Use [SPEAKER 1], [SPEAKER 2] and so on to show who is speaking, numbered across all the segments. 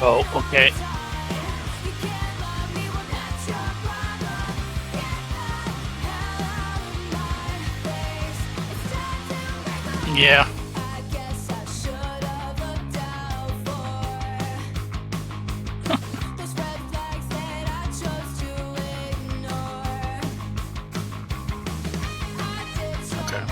[SPEAKER 1] Oh, okay. Yeah. Okay.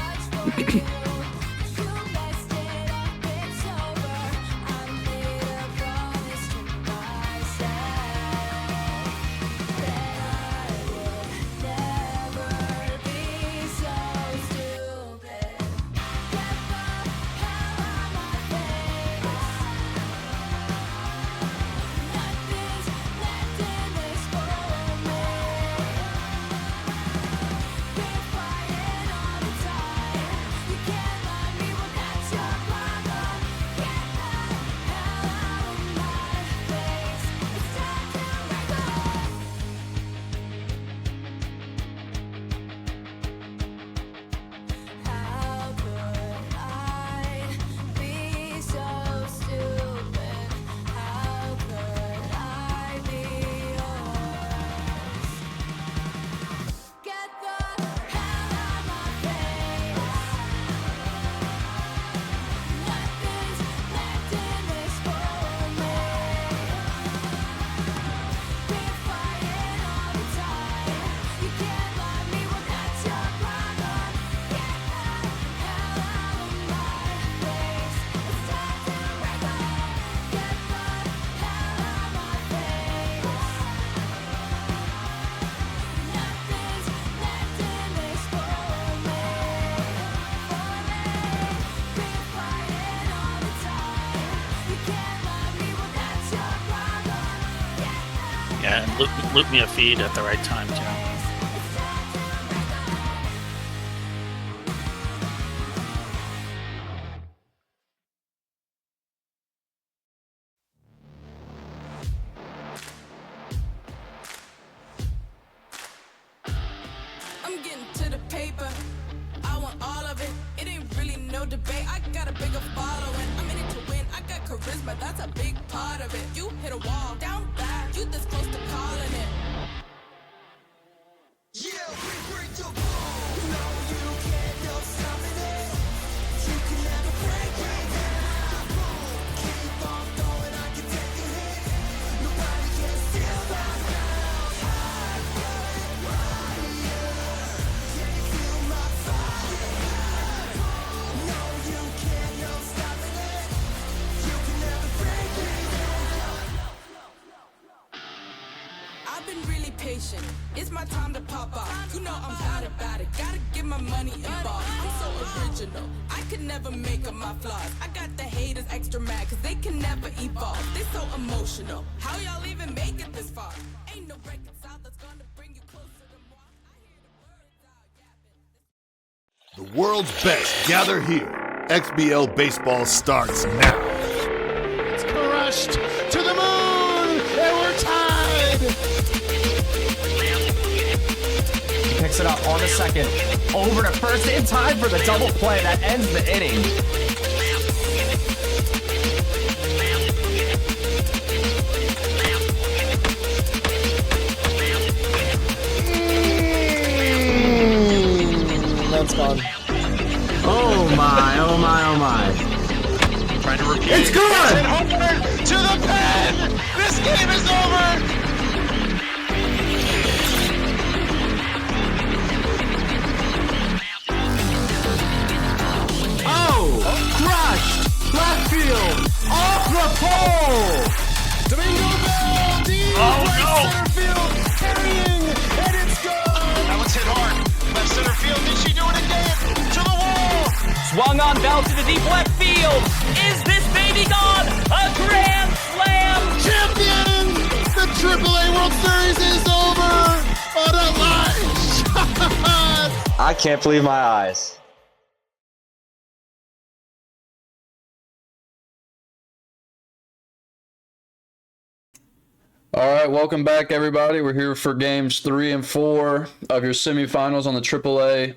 [SPEAKER 1] Yeah, and loop me a feed at the right time, too.
[SPEAKER 2] I'm getting to the paper. I want all of it. It ain't really no debate. I got a bigger following. I'm in it to win. I got charisma. That's a big part of it. You hit a wall down back. You this close to calling it. Yeah, we break the ball. No, you can't no stopping it. You can never break it. Keep on going. I can take a hit. Nobody can steal that sound. I got it right here. Can you feel my fire? No, you can't no stopping it. You can never break it. I've been really patient. It's my time to pop off. You know I'm bad about it. Gotta get my money involved. I'm so original. I could never make up my flaws. I got the haters extra mad cause they can never evolve. They so emotional. How y'all even make it this far? Ain't no reconcile that's gonna bring you closer to more. I hear the birds out yapping.
[SPEAKER 3] The world's best gather here. XBL baseball starts now.
[SPEAKER 4] It's crushed to the moon, and we're tied.
[SPEAKER 5] Picks it up on the second. Over to first in time for the double play that ends the inning.
[SPEAKER 4] That's gone.
[SPEAKER 5] Oh my, oh my, oh my.
[SPEAKER 1] Trying to repeat.
[SPEAKER 5] It's good!
[SPEAKER 4] And Homer to the pen! This game is over!
[SPEAKER 5] Oh! Crushed! Left field! Off the pole!
[SPEAKER 4] Domingo Bell, deep right center field, carrying, and it
[SPEAKER 6] Swung on, bounced to deep left field. Is this baby gone? A grand slam!
[SPEAKER 4] Champions! The AAA World Series is over! What a line shot!
[SPEAKER 7] I can't believe my eyes.
[SPEAKER 8] All right, welcome back, everybody. We're here for games 3 and 4 of your semifinals on the AAA.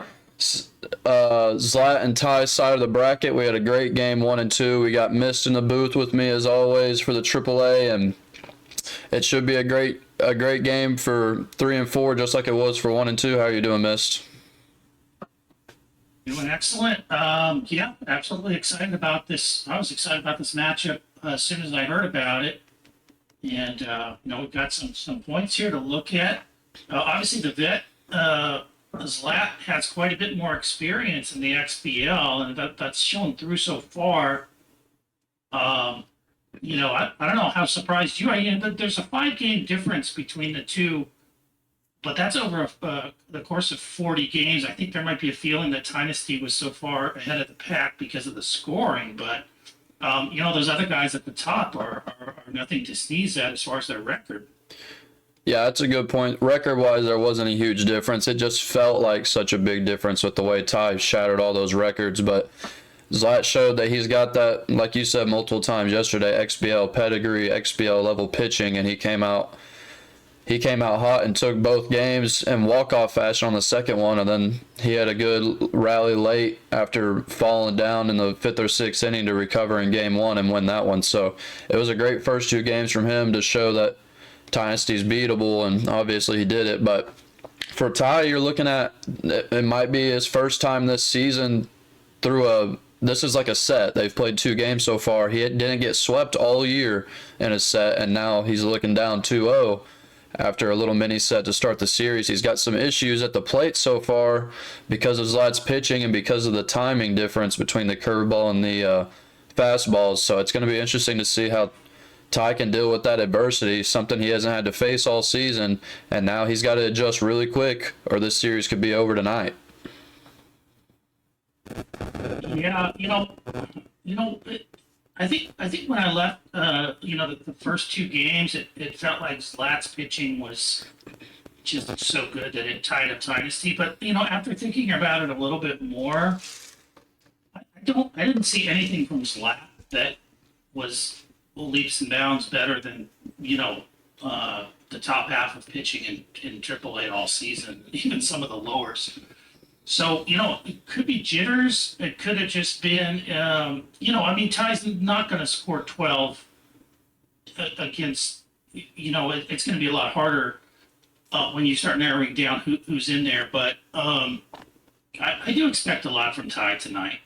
[SPEAKER 8] Zlat and Ty's side of the bracket. We had a great game 1 and 2. We got Mist in the booth with me as always for the AAA, and it should be a great game for 3 and 4, just like it was for 1 and 2. How are you doing, Mist?
[SPEAKER 9] Doing excellent. Yeah, absolutely excited about this. I was excited about this matchup as soon as I heard about it. And, we've got some points here to look at. Obviously, the vet, Zlat, has quite a bit more experience in the XBL, and that's shown through so far. I don't know how surprised you are. But there's a 5-game difference between the two, but that's over the course of 40 games. I think there might be a feeling that Tynasty was so far ahead of the pack because of the scoring, but those other guys at the top are nothing to sneeze at as far as their record.
[SPEAKER 8] Yeah, that's a good point. Record-wise, there wasn't a huge difference. It just felt like such a big difference with the way Ty shattered all those records. But Zlat showed that he's got that, like you said multiple times yesterday, XBL pedigree, XBL level pitching, and he came out hot and took both games in walk-off fashion on the second one, and then he had a good rally late after falling down in the 5th or 6th inning to recover in game 1 and win that one. So it was a great first 2 games from him to show that Tynasty's beatable, and obviously he did it. But for Ty, you're looking at, it might be his first time this season through this is like a set. They've played 2 games so far. He didn't get swept all year in a set, and now he's looking down 2-0. After a little mini set to start the series. He's got some issues at the plate so far because of Zlat's pitching and because of the timing difference between the curveball and the fastballs. So it's going to be interesting to see how Ty can deal with that adversity, something he hasn't had to face all season, and now he's got to adjust really quick or this series could be over tonight.
[SPEAKER 9] Yeah, I think when I left, the first 2 games, it felt like Zlat's pitching was just so good that it tied up Tynasty. But after thinking about it a little bit more, I didn't see anything from Zlat that was leaps and bounds better than the top half of pitching in AAA all season, even some of the lowers. So, it could be jitters. It could have just been, Ty's not going to score 12 against, it's going to be a lot harder when you start narrowing down who's in there. But I do expect a lot from Ty tonight.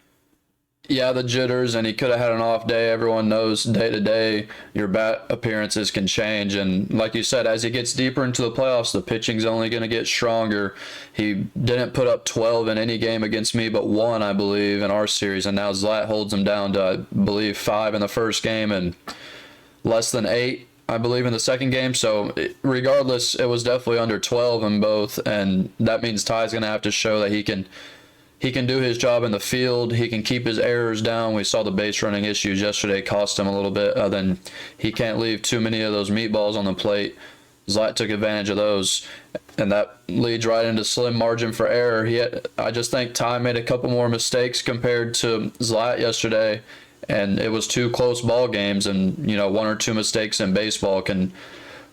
[SPEAKER 8] Yeah, the jitters, and he could have had an off day. Everyone knows day to day your bat appearances can change. And like you said, as he gets deeper into the playoffs, the pitching's only going to get stronger. He didn't put up 12 in any game against me but 1, I believe, in our series. And now Zlat holds him down to, I believe, 5 in the first game and less than 8, I believe, in the second game. So regardless, it was definitely under 12 in both. And that means Ty's going to have to show that he can do his job in the field. He can keep his errors down. We saw the base running issues yesterday cost him a little bit. Then he can't leave too many of those meatballs on the plate. Zlat took advantage of those, and that leads right into slim margin for error. I just think Ty made a couple more mistakes compared to Zlat yesterday, and it was 2 close ball games, and 1 or 2 mistakes in baseball can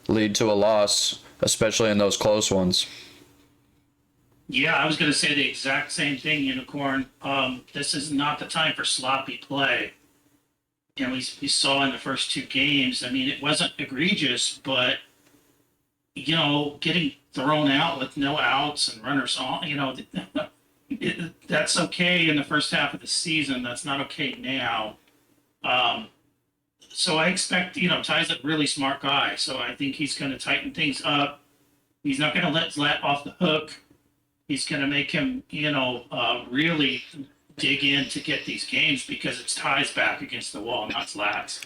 [SPEAKER 8] lead to a loss, especially in those close ones.
[SPEAKER 9] Yeah, I was going to say the exact same thing, Unicorn. This is not the time for sloppy play. We saw in the first 2 games, it wasn't egregious, but, getting thrown out with no outs and runners on, that's okay in the first half of the season. That's not okay now. So I expect, Ty's a really smart guy, so I think he's going to tighten things up. He's not going to let Zlat off the hook. He's going to make him, really dig in to get these games because it's Ty's back against the wall, not Zlat's.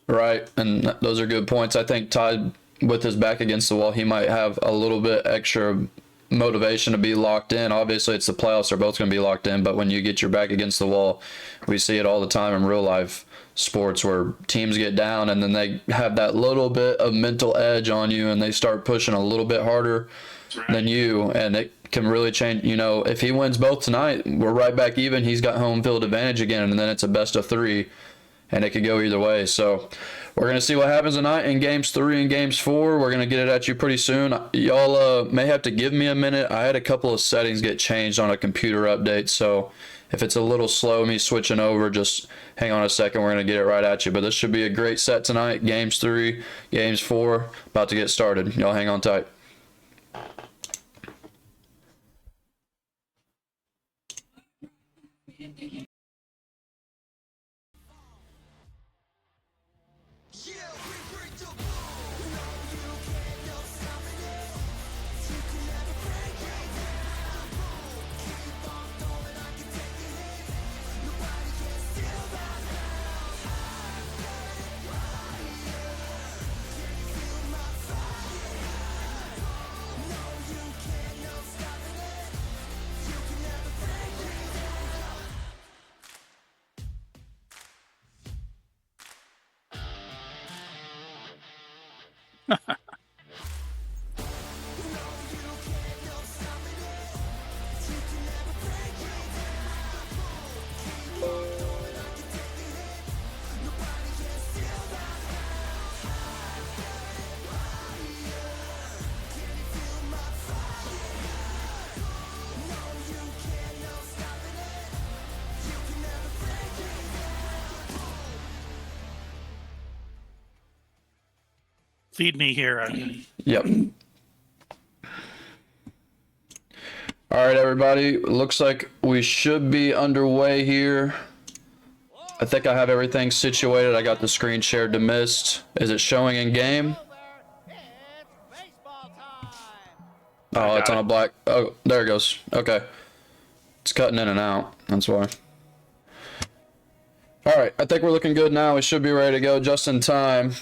[SPEAKER 8] Right, and those are good points. I think Ty, with his back against the wall, he might have a little bit extra motivation to be locked in. Obviously, it's the playoffs; they're both going to be locked in. But when you get your back against the wall, we see it all the time in real life sports where teams get down and then they have that little bit of mental edge on you and they start pushing a little bit harder than you, and it can really change. You know, if he wins both tonight, we're right back even. He's got home field advantage again, and then it's a best of 3, and it could go either way. So we're going to see what happens tonight in games 3 and games 4. We're going to get it at you pretty soon. Y'all may have to give me a minute. I had a couple of settings get changed on a computer update, so if it's a little slow, me switching over, just hang on a second. We're going to get it right at you. But this should be a great set tonight. Games 3, games 4, about to get started. Y'all hang on tight.
[SPEAKER 1] Feed me here.
[SPEAKER 8] Yep. All right, everybody. Looks like we should be underway here. I think I have everything situated. I got the screen shared to missed. Is it showing in game? Oh, it's on a black. Oh, there it goes. Okay. It's cutting in and out. That's why. All right. I think we're looking good now. We should be ready to go just in time.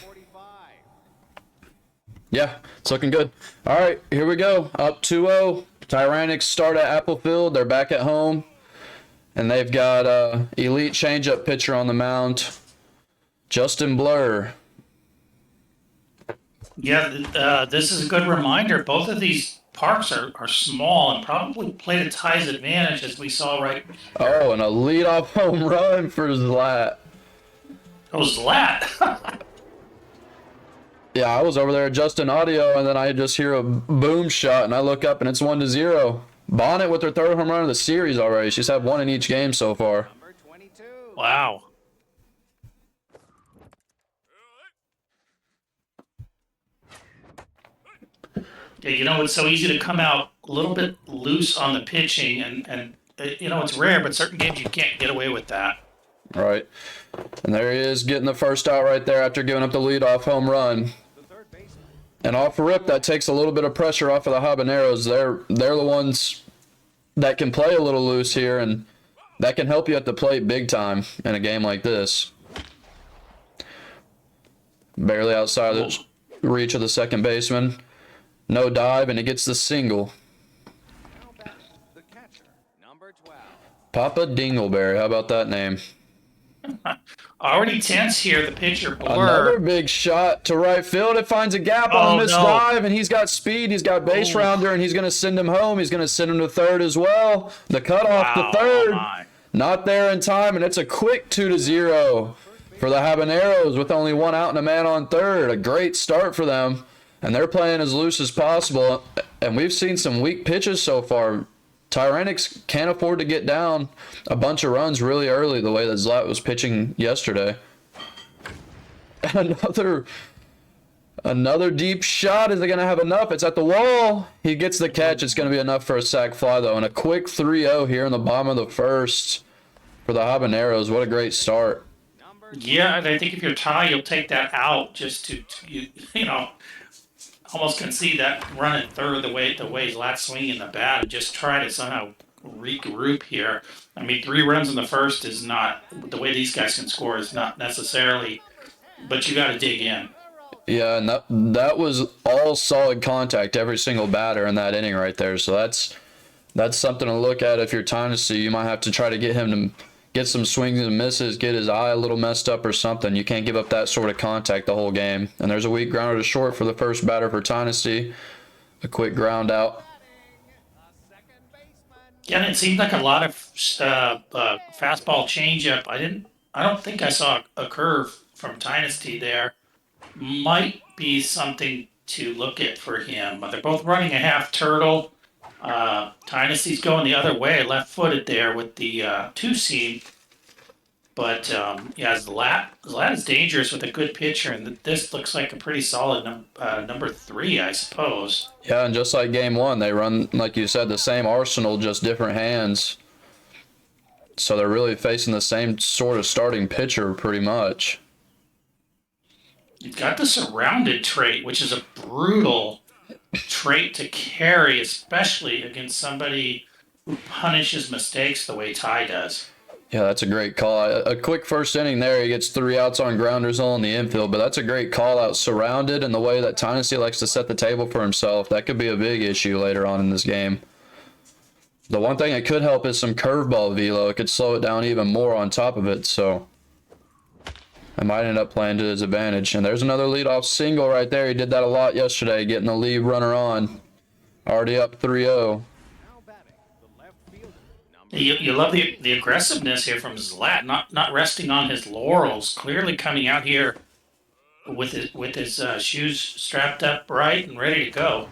[SPEAKER 8] Yeah, it's looking good. All right, here we go. Up 2-0. Tyrannics start at Applefield. They're back at home. And they've got elite changeup pitcher on the mound, Justin Blur.
[SPEAKER 9] Yeah, this is a good reminder. Both of these parks are small and probably played at Ty's advantage, as we saw right.
[SPEAKER 8] Oh, and a leadoff home run for Zlat.
[SPEAKER 9] Oh, Zlat.
[SPEAKER 8] Yeah, I was over there adjusting audio, and then I just hear a boom shot, and I look up, and it's 1-0. Bonnet with her third home run of the series already. She's had 1 in each game so far.
[SPEAKER 1] Wow.
[SPEAKER 9] Yeah, you know, it's so easy to come out a little bit loose on the pitching, and you know, it's rare, but certain games you can't get away with that.
[SPEAKER 8] Right. And there he is getting the first out right there after giving up the leadoff home run. And off a rip, that takes a little bit of pressure off of the Habaneros. They're the ones that can play a little loose here, and that can help you at the plate big time in a game like this. Barely outside of the reach of the second baseman. No dive, and he gets the single. Papa Dingleberry, how about that name?
[SPEAKER 9] Already tense here, the pitcher, Blur.
[SPEAKER 8] Another big shot to right field. It finds a gap on a missed dive, and he's got speed. He's got base rounder, and he's going to send him home. He's going to send him to third as well. The cutoff to third. Not there in time, and it's a quick 2-0 for the Habaneros with only 1 out and a man on third. A great start for them, and they're playing as loose as possible. And we've seen some weak pitches so far. Tyrannics can't afford to get down a bunch of runs really early the way that Zlat was pitching yesterday. Another deep shot. Is they going to have enough? It's at the wall. He gets the catch. It's going to be enough for a sac fly, though. And a quick 3-0 here in the bottom of the first for the Habaneros. What a great start.
[SPEAKER 9] Yeah, and I think if you're Ty, you'll take that out just to you know, almost concede that run at third the way Zlat's swinging the bat and just try to somehow regroup here. I mean, 3 runs in the first is not, the way these guys can score is not necessarily, but you got to dig in.
[SPEAKER 8] Yeah, and that was all solid contact, every single batter in that inning right there. So that's something to look at if you're Tynasty. You might have to try to get him to get some swings and misses, get his eye a little messed up or something. You can't give up that sort of contact the whole game. And there's a weak grounder to short for the first batter for Tynasty. A quick ground out.
[SPEAKER 9] Yeah, and it seemed like a lot of fastball changeup. I don't think I saw a curve from Dynasty there. Might be something to look at for him. They're both running a half turtle. Dynasty's going the other way, left-footed there with the two-seam. But yeah, Zlat is dangerous with a good pitcher, and this looks like a pretty solid number 3, I suppose.
[SPEAKER 8] Yeah, and just like game 1, they run, like you said, the same arsenal, just different hands. So they're really facing the same sort of starting pitcher pretty much.
[SPEAKER 9] You've got the surrounded trait, which is a brutal trait to carry, especially against somebody who punishes mistakes the way Ty does.
[SPEAKER 8] Yeah, that's a great call. A quick first inning there. He gets 3 outs on grounders all in the infield, but that's a great call out. Surrounded, and the way that Tynasty likes to set the table for himself, that could be a big issue later on in this game. The one thing it could help is some curveball velo. It could slow it down even more on top of it, so it might end up playing to his advantage. And there's another leadoff single right there. He did that a lot yesterday, getting the lead runner on. Already up 3-0.
[SPEAKER 9] You love the aggressiveness here from Zlat, not resting on his laurels. Clearly coming out here with his shoes strapped up right and ready to go.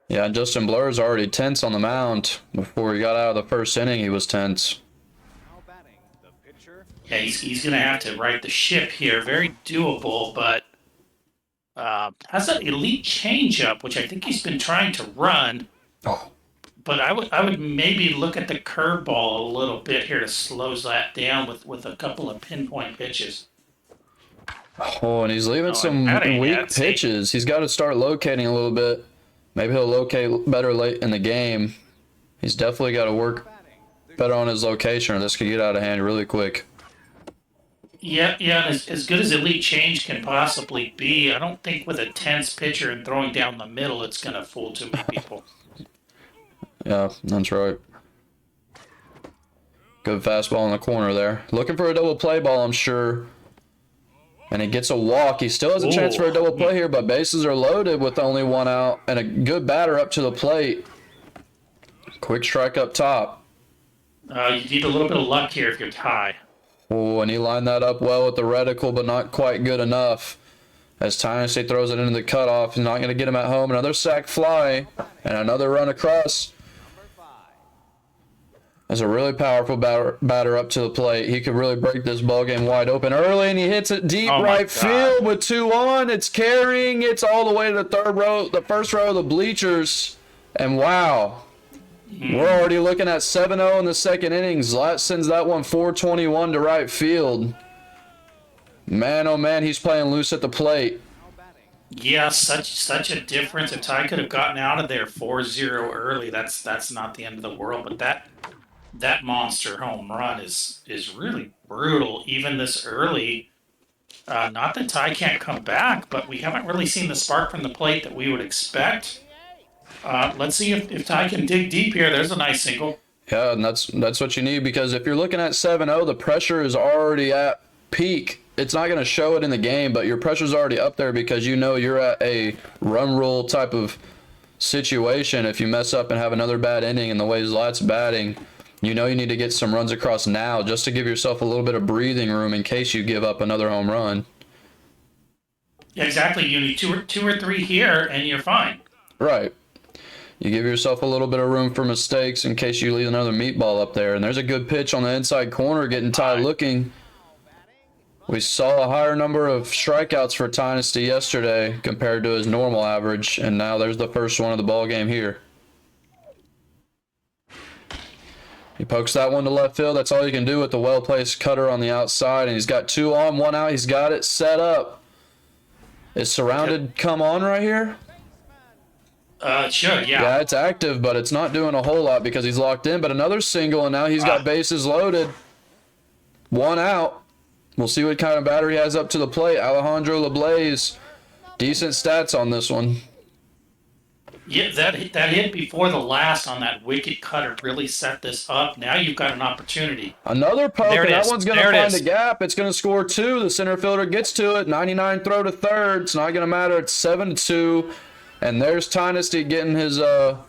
[SPEAKER 8] Yeah, Justin Blur's already tense on the mound. Before he got out of the first inning, he was tense.
[SPEAKER 9] Yeah, he's going to have to right the ship here. Very doable, but has an elite changeup, which I think he's been trying to run.
[SPEAKER 8] Oh.
[SPEAKER 9] But I would maybe look at the curveball a little bit here to slow that down with a couple of pinpoint pitches.
[SPEAKER 8] Oh, and he's leaving some weak pitches. He's got to start locating a little bit. Maybe he'll locate better late in the game. He's definitely got to work better on his location, or this could get out of hand really quick.
[SPEAKER 9] Yeah, as good as elite change can possibly be, I don't think with a tense pitcher and throwing down the middle, it's going to fool too many people.
[SPEAKER 8] Yeah, that's right. Good fastball in the corner there. Looking for a double play ball, I'm sure. And he gets a walk. He still has a chance for a double play here, but bases are loaded with only 1 out and a good batter up to the plate. Quick strike up top.
[SPEAKER 9] You need a little bit of luck here if you're Ty.
[SPEAKER 8] Oh, and he lined that up well with the reticle, but not quite good enough. As Tynasty throws it into the cutoff, he's not going to get him at home. Another sac fly and another run across. That's a really powerful batter up to the plate. He could really break this ball game wide open early, and he hits it deep right field with 2 on. It's carrying. It's all the way to the first row of the bleachers. And wow, we're already looking at 7-0 in the second inning. Zlat sends that one 421 to right field. Man, oh man, he's playing loose at the plate.
[SPEAKER 9] Yeah, such a difference. If Ty could have gotten out of there 4-0 early, that's not the end of the world. But that monster home run is really brutal, even this early. Not that Ty can't come back, but we haven't really seen the spark from the plate that we would expect. Let's see if Ty can dig deep here. There's a nice single.
[SPEAKER 8] Yeah, and that's what you need, because if you're looking at 7-0, the pressure is already at peak. It's not going to show it in the game, but your pressure's already up there because you know you're at a run rule type of situation. If you mess up and have another bad inning, and the way Zlat's batting, you know you need to get some runs across now just to give yourself a little bit of breathing room in case you give up another home run.
[SPEAKER 9] Yeah, exactly. You need two or three here, and you're fine.
[SPEAKER 8] Right. You give yourself a little bit of room for mistakes in case you leave another meatball up there. And there's a good pitch on the inside corner, getting Ty looking. We saw a higher number of strikeouts for Tynasty yesterday compared to his normal average, and now there's the first one of the ball game here. He pokes that one to left field. That's all you can do with the well-placed cutter on the outside, and he's got 2 on, 1 out. He's got it set up. Is surrounded come on right here?
[SPEAKER 9] Sure, yeah.
[SPEAKER 8] Yeah, it's active, but it's not doing a whole lot because he's locked in. But another single, and now he's got bases loaded. 1 out. We'll see what kind of batter he has up to the plate. Alejandro LeBlaze, decent stats on this one.
[SPEAKER 9] Yeah, that hit before the last on that wicket cutter really set this up. Now you've got an opportunity.
[SPEAKER 8] Another poke,
[SPEAKER 1] There it
[SPEAKER 8] and that
[SPEAKER 1] is.
[SPEAKER 8] one's going to
[SPEAKER 1] There it
[SPEAKER 8] find
[SPEAKER 1] is.
[SPEAKER 8] a gap. It's going to score 2. The center fielder gets to it. 99 throw to third. It's not going to matter. It's 7-2. And there's Tynasty getting his a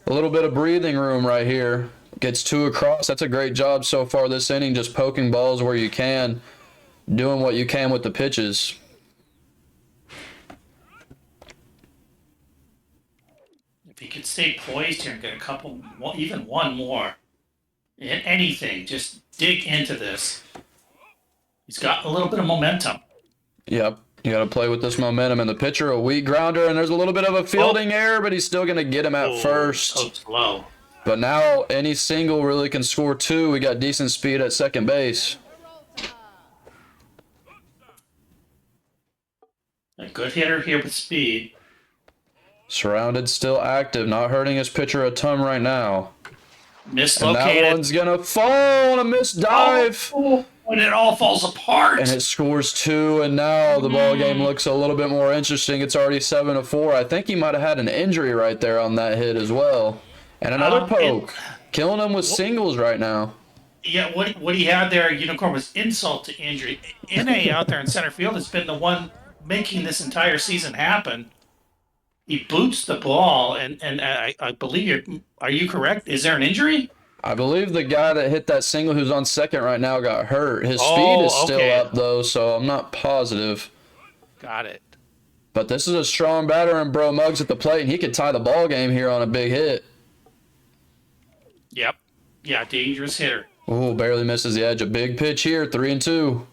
[SPEAKER 8] little bit of breathing room right here. Gets 2 across. That's a great job so far this inning, just poking balls where you can, doing what you can with the pitches.
[SPEAKER 9] If he could stay poised here and get a couple, even one more, anything, just dig into this. He's got a little bit of momentum.
[SPEAKER 8] Yep. You got to play with this momentum. And the pitcher, a weak grounder, and there's a little bit of a fielding error, but he's still going to get him at first.
[SPEAKER 9] So slow.
[SPEAKER 8] But now any single really can score 2. We got decent speed at second base.
[SPEAKER 9] A good hitter here with speed.
[SPEAKER 8] Surrounded, still active, not hurting his pitcher a ton right now. And that
[SPEAKER 9] Mislocated.
[SPEAKER 8] one's going to fall on a missed dive.
[SPEAKER 9] When it all falls apart.
[SPEAKER 8] And it scores 2, and now the ball game looks a little bit more interesting. It's already 7-4. I think he might have had an injury right there on that hit as well. And another poke. Killing him with singles right now.
[SPEAKER 9] Yeah, what he had there, Unicorn, was insult to injury. NA out there in center field has been the one making this entire season happen. He boots the ball, and I believe are you correct? Is there an injury?
[SPEAKER 8] I believe the guy that hit that single who's on second right now got hurt. His speed is still up, though, so I'm not positive.
[SPEAKER 1] Got it.
[SPEAKER 8] But this is a strong batter, and Bro Muggs at the plate, and he could tie the ball game here on a big hit.
[SPEAKER 9] Yep. Yeah, dangerous hitter.
[SPEAKER 8] Ooh, barely misses the edge. A big pitch here, 3-2.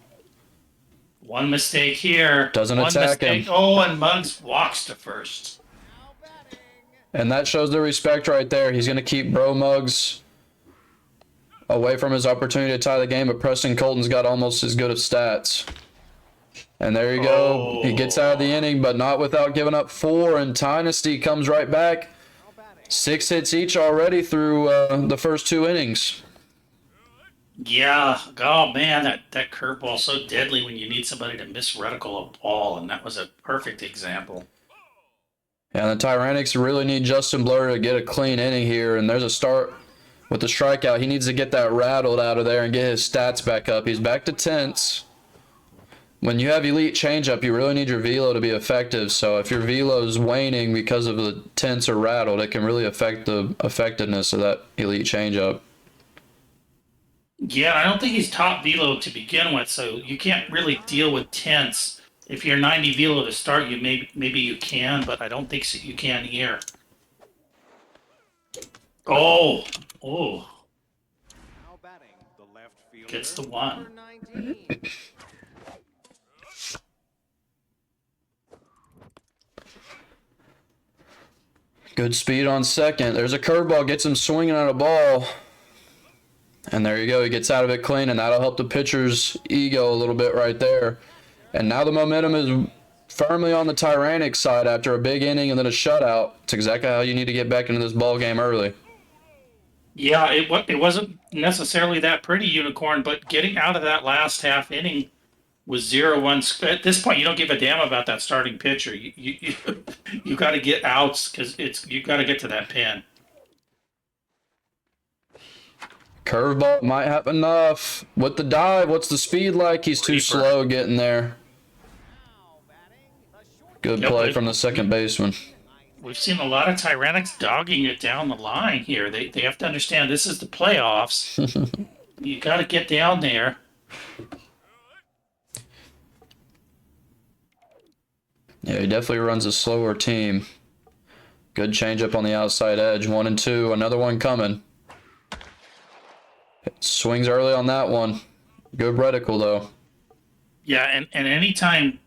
[SPEAKER 9] One mistake here.
[SPEAKER 8] Doesn't
[SPEAKER 9] One
[SPEAKER 8] attack
[SPEAKER 9] mistake.
[SPEAKER 8] him.
[SPEAKER 9] Oh, and Muggs walks to first.
[SPEAKER 8] And that shows the respect right there. He's going to keep Bro Muggs away from his opportunity to tie the game, but Preston Colton's got almost as good of stats. And there you go. He gets out of the inning, but not without giving up 4, and Tynasty comes right back. 6 hits each already through the first 2 innings.
[SPEAKER 9] Yeah. Oh, man, that curveball so deadly when you need somebody to miss reticle a ball, and that was a perfect example.
[SPEAKER 8] And the Tyrannics really need Justin Blur to get a clean inning here, and there's a start with the strikeout. He needs to get that rattled out of there and get his stats back up. He's back to tenths. When you have elite changeup, you really need your velo to be effective. So if your velo is waning because of the tenths or rattled, it can really affect the effectiveness of that elite changeup.
[SPEAKER 9] Yeah, I don't think he's top velo to begin with, so you can't really deal with tenths. If you're 90 velo to start, you maybe you can, but I don't think so you can here. Oh. Gets the 1.
[SPEAKER 8] Good speed on second. There's a curveball, gets him swinging on a ball. And there you go. He gets out of it clean, and that'll help the pitcher's ego a little bit right there. And now the momentum is firmly on the Tyrannic side after a big inning and then a shutout. It's exactly how you need to get back into this ball game early.
[SPEAKER 9] Yeah, it wasn't necessarily that pretty, Unicorn, but getting out of that last half inning with 0-1. At this point, you don't give a damn about that starting pitcher. You got to get outs because you got to get to that pin.
[SPEAKER 8] Curveball might have enough. With the dive, what's the speed like? He's too slow getting there. Good play from the second baseman.
[SPEAKER 9] We've seen a lot of Tyrannics dogging it down the line here. They have to understand this is the playoffs. You got to get down there.
[SPEAKER 8] Yeah, he definitely runs a slower team. Good changeup on the outside edge. 1-2. Another one coming. Swings early on that one. Good reticle, though.
[SPEAKER 9] Yeah, and anytime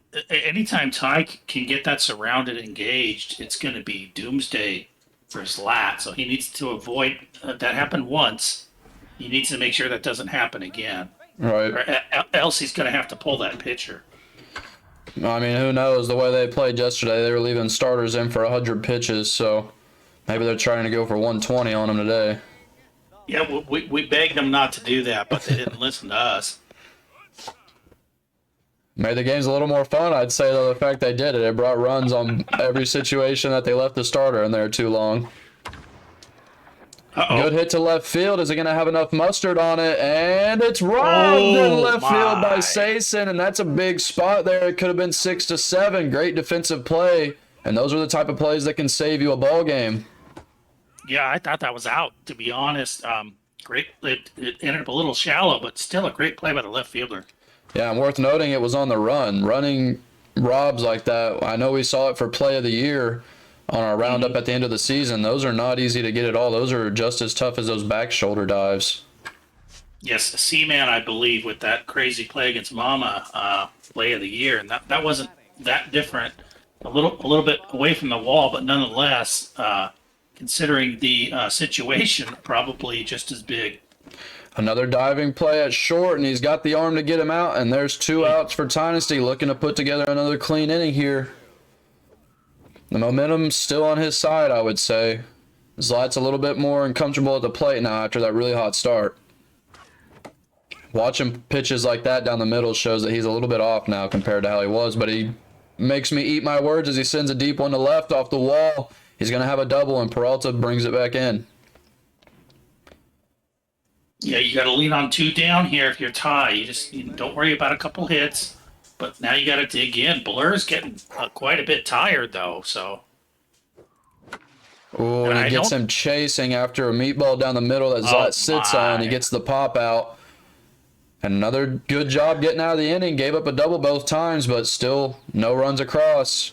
[SPEAKER 9] Ty can get that surrounded engaged, it's going to be doomsday for Zlat. So he needs to avoid that happened once. He needs to make sure that doesn't happen again.
[SPEAKER 8] Right.
[SPEAKER 9] Or else he's going to have to pull that pitcher.
[SPEAKER 8] I mean, who knows? The way they played yesterday, they were leaving starters in for 100 pitches, so maybe they're trying to go for 120 on them today.
[SPEAKER 9] Yeah, we begged them not to do that, but they didn't listen to us.
[SPEAKER 8] Made the games a little more fun, I'd say, though, the fact they did it. It brought runs on every situation that they left the starter in there too long. Good hit to left field. Is it going to have enough mustard on it? And it's robbed in left field by Sason, and that's a big spot there. It could have been 6-7. Great defensive play, and those are the type of plays that can save you a ball game.
[SPEAKER 9] Yeah, I thought that was out, to be honest. Great. It ended up a little shallow, but still a great play by the left fielder.
[SPEAKER 8] Yeah, and worth noting, it was on the run. Running robs like that, I know we saw it for play of the year on our roundup at the end of the season. Those are not easy to get at all. Those are just as tough as those back shoulder dives.
[SPEAKER 9] Yes, Seaman, I believe, with that crazy play against Mama, play of the year, and that wasn't that different. A little bit away from the wall, but nonetheless, considering the situation, probably just as big.
[SPEAKER 8] Another diving play at short, and he's got the arm to get him out, and there's 2 outs for Tynasty, looking to put together another clean inning here. The momentum's still on his side, I would say. Zlat's a little bit more uncomfortable at the plate now after that really hot start. Watching pitches like that down the middle shows that he's a little bit off now compared to how he was, but he makes me eat my words as he sends a deep one to left off the wall. He's going to have a double, and Peralta brings it back in.
[SPEAKER 9] Yeah, you got to lean on 2 down here if you're tied. You don't worry about a couple hits, but now you got to dig in. Blur's getting quite a bit tired though, so.
[SPEAKER 8] Oh, and he gets him chasing after a meatball down the middle that Zlat sits on. He gets the pop out. And another good job getting out of the inning. Gave up a double both times, but still no runs across.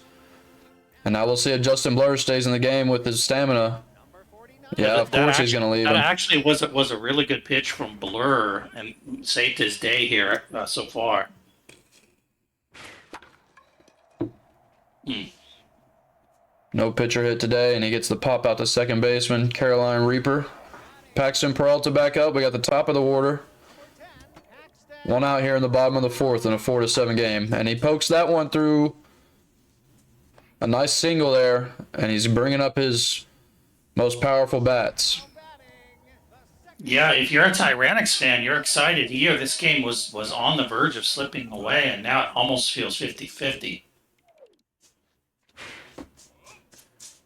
[SPEAKER 8] And now we'll see if Justin Blur stays in the game with his stamina. Yeah, of course he's going to leave him.
[SPEAKER 9] That actually was a really good pitch from Blur and saved his day here so far.
[SPEAKER 8] No pitcher hit today, and he gets the pop out to second baseman, Caroline Reaper. Paxton Peralta back up. We got the top of the order. 1 out here in the bottom of the 4th in a 4-7 game. And he pokes that one through a nice single there, and he's bringing up his most powerful bats.
[SPEAKER 9] Yeah, if you're a Tyrannix fan, you're excited here. This game was on the verge of slipping away, and now it almost feels 50-50.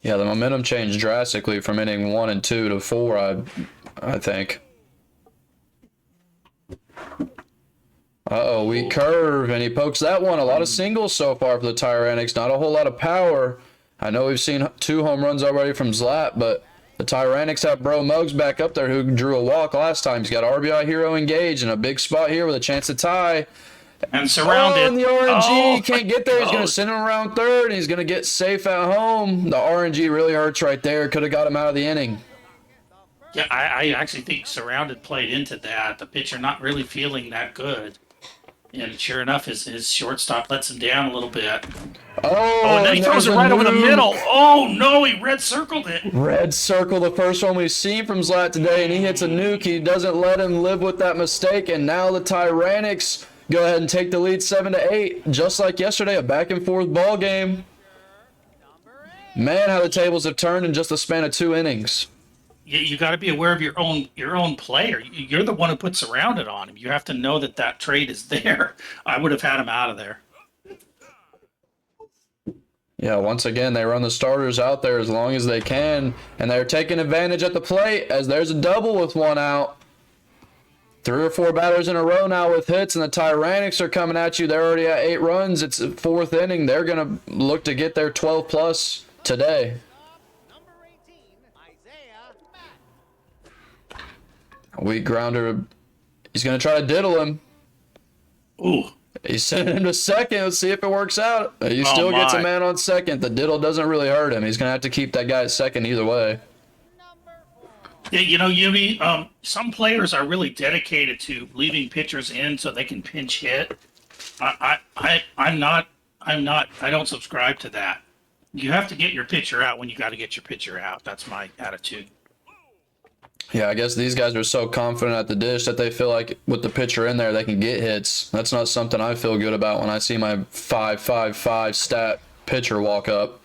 [SPEAKER 8] Yeah, the momentum changed drastically from inning 1 and 2 to 4, I think. Uh-oh, weak curve, and he pokes that one. A lot of singles so far for the Tyrannix. Not a whole lot of power. I know we've seen 2 home runs already from Zlat, but the Tyrannix have Bro Muggs back up there who drew a walk last time. He's got RBI hero engaged in a big spot here with a chance to tie.
[SPEAKER 9] And surrounded.
[SPEAKER 8] Oh, and the RNG can't get there. He's going to send him around third, and he's going to get safe at home. The RNG really hurts right there. Could have got him out of the inning.
[SPEAKER 9] Yeah, I actually think surrounded played into that. The pitcher not really feeling that good. And sure enough, his shortstop lets him down a little bit.
[SPEAKER 8] Oh,
[SPEAKER 9] and then he throws it right over the middle. Oh, no, he red circled it.
[SPEAKER 8] Red circle, the first one we've seen from Zlat today, and he hits a nuke. He doesn't let him live with that mistake, and now the Tyrannix go ahead and take the lead 7-8, just like yesterday, a back-and-forth ball game. Man, how the tables have turned in just the span of 2 innings.
[SPEAKER 9] You got to be aware of your own player. You're the one who puts surrounded on him. You have to know that trade is there. I would have had him out of there.
[SPEAKER 8] Yeah, once again, they run the starters out there as long as they can, and they're taking advantage at the plate as there's a double with 1 out. 3 or 4 batters in a row now with hits, and the Tyrannix are coming at you. They're already at 8 runs. It's the 4th inning. They're going to look to get their 12-plus today. A weak grounder. He's going to try to diddle him.
[SPEAKER 9] Ooh.
[SPEAKER 8] He's sending him to second. Let's see if it works out. He still gets a man on second. The diddle doesn't really hurt him. He's going to have to keep that guy at second either way.
[SPEAKER 9] Yeah, you know, Yumi, some players are really dedicated to leaving pitchers in so they can pinch hit. I'm not. I don't subscribe to that. You have to get your pitcher out when you got to get your pitcher out. That's my attitude.
[SPEAKER 8] Yeah, I guess these guys are so confident at the dish that they feel like with the pitcher in there, they can get hits. That's not something I feel good about when I see my 5.55 stat pitcher walk up.